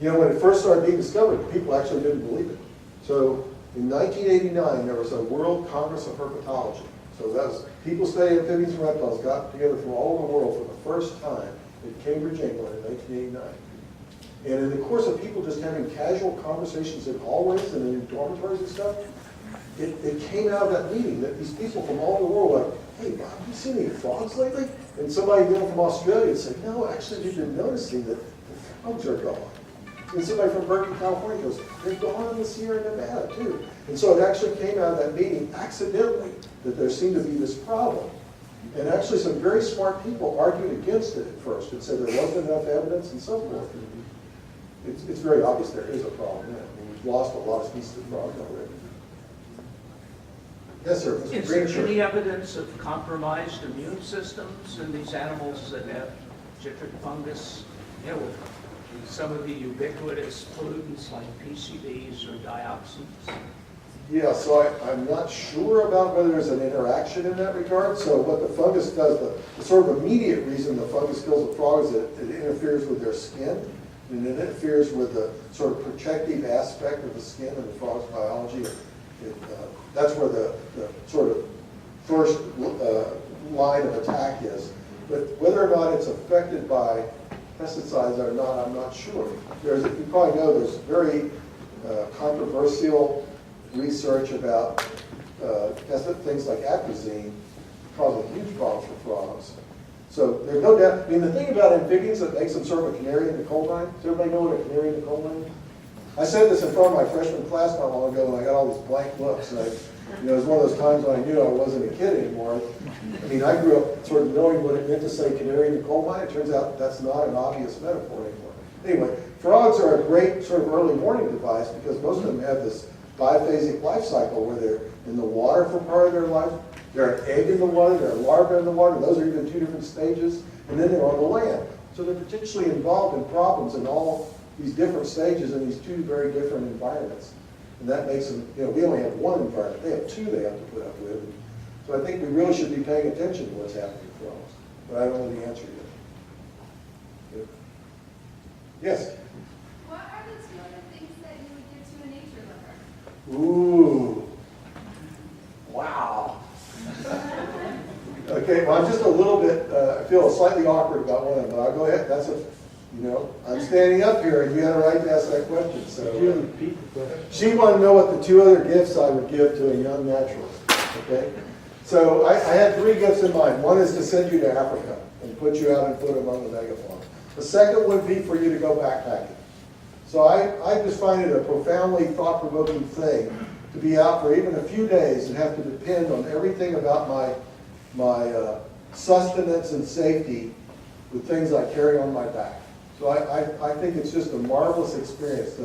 When it first started being discovered, people actually didn't believe it. So in 1989, there was a World Congress of Herpetology. So that was people studying amphibians and reptiles got together from all over the world for the first time in Cambridge, England in 1989. And in the course of people just having casual conversations in hallways and in dormitories and stuff, it came out of that meeting that these people from all over the world were like, hey, Bob, have you seen any frogs lately? And somebody from Australia would say, no, actually we've been noticing that the frogs are gone. And somebody from Berkeley, California goes, they're gone in the Sierra Nevada too. And so it actually came out of that meeting accidentally that there seemed to be this problem. And actually some very smart people argued against it at first and said there wasn't enough evidence and so forth. It's very obvious there is a problem there. I mean, we've lost a lot of species of frogs already. Yes, sir. Mr. Is Greene, there sure. any evidence of compromised immune systems in these animals that have chytric fungus? With some of the ubiquitous pollutants like PCBs or dioxins? Yeah, so I'm not sure about whether there's an interaction in that regard. So what the fungus does, the sort of immediate reason the fungus kills the frog is that it interferes with their skin, and it interferes with the sort of protective aspect of the skin in the frog's biology. That's where the sort of first line of attack is. But whether or not it's affected by pesticides or not, I'm not sure. You probably know there's very controversial research about things like atrazine causing huge problems for frogs. So there's no doubt. I mean, the thing about amphibians that makes them sort of a canary in the coal mine. Does everybody know what a canary in the coal mine is? I said this in front of my freshman class not long ago, and I got all these blank looks. And You know, it was one of those times when I knew I wasn't a kid anymore. I mean, I grew up sort of knowing what it meant to say canary in the coal mine. It turns out that's not an obvious metaphor anymore. Anyway, frogs are a great sort of early warning device because most of them have this biphasic life cycle where they're in the water for part of their life, they're an egg in the water, they're a larva in the water, those are even two different stages, and then they're on the land. So they're potentially involved in problems in all these different stages in these two very different environments. And that makes them, you know, we only have one environment, they have two they have to put up with. So I think we really should be paying attention to what's happening to frogs. But I don't know the answer yet. Yes? What are the two other things that you would give to a nature lover? Ooh. Wow. Okay, well, I'm just a little bit, I feel slightly awkward about one of them, but I'll go ahead. That's a, you know, I'm standing up here and you had a right to ask that question. So Could you repeat the question? she wanted to know what the two other gifts I would give to a young naturalist. Okay? So I had three gifts in mind. One is to send you to Africa and put you out and put among the megafauna. The second would be for you to go backpacking. So I just find it a profoundly thought-provoking thing to be out for even a few days and have to depend on everything about my sustenance and safety with things I carry on my back. So I think it's just a marvelous experience.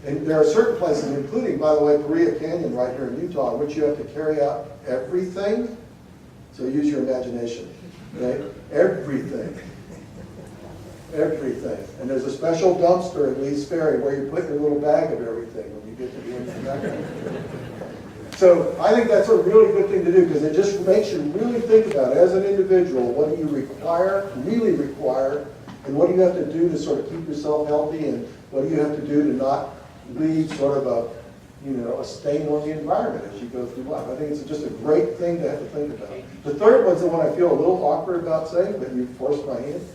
And there are certain places, including, by the way, Paria Canyon right here in Utah, in which you have to carry out everything. So use your imagination. Okay? Everything. Everything. And there's a special dumpster at Lee's Ferry where you put your little bag of everything when you get to the end of that. So I think that's a really good thing to do because it just makes you really think about, as an individual, what do you require, really require, and what do you have to do to sort of keep yourself healthy, and what do you have to do to not leave sort of a, you know, a stain on the environment as you go through life. I think it's just a great thing to have to think about. The third one's the one I feel a little awkward about saying, but you forced my hand.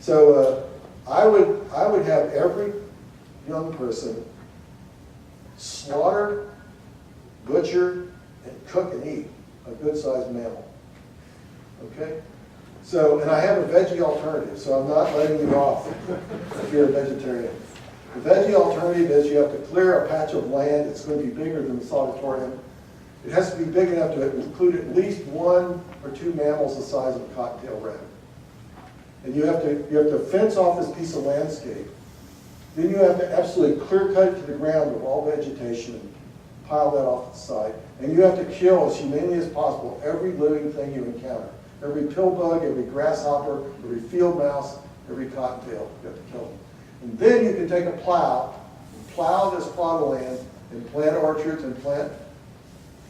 So I would have every young person slaughter, butcher, and cook and eat a good-sized mammal. Okay? So, and I have a veggie alternative, so I'm not letting you off if you're a vegetarian. The veggie alternative is you have to clear a patch of land. It's going to be bigger than the sanatorium. It has to be big enough to include at least one or two mammals the size of a cocktail rabbit. And you have to fence off this piece of landscape. Then you have to absolutely clear cut it to the ground with all vegetation and pile that off the side. And you have to kill as humanely as possible every living thing you encounter. Every pillbug, every grasshopper, every field mouse, every cottontail, you have to kill them. And then you can take a plow, and plow this plot of land, and plant orchards, and plant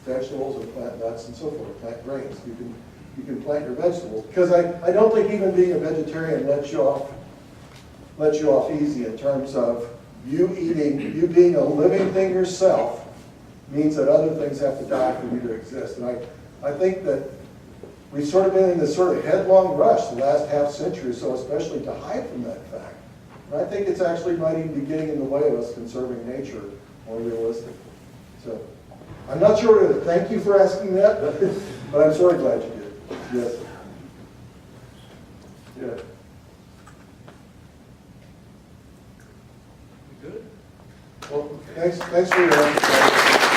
vegetables, and plant nuts, and so forth, plant grains. You can plant your vegetables. Because I don't think even being a vegetarian lets you off easy in terms of you being a living thing yourself means that other things have to die for you to exist. And I think that we've sort of been in this sort of headlong rush the last half century or so, especially to hide from that fact. And I think it's actually might even be getting in the way of us conserving nature more realistically. So I'm not sure whether to thank you for asking that, but I'm sort of glad you did. Yes. Yeah. Good? Well, thanks for your answer.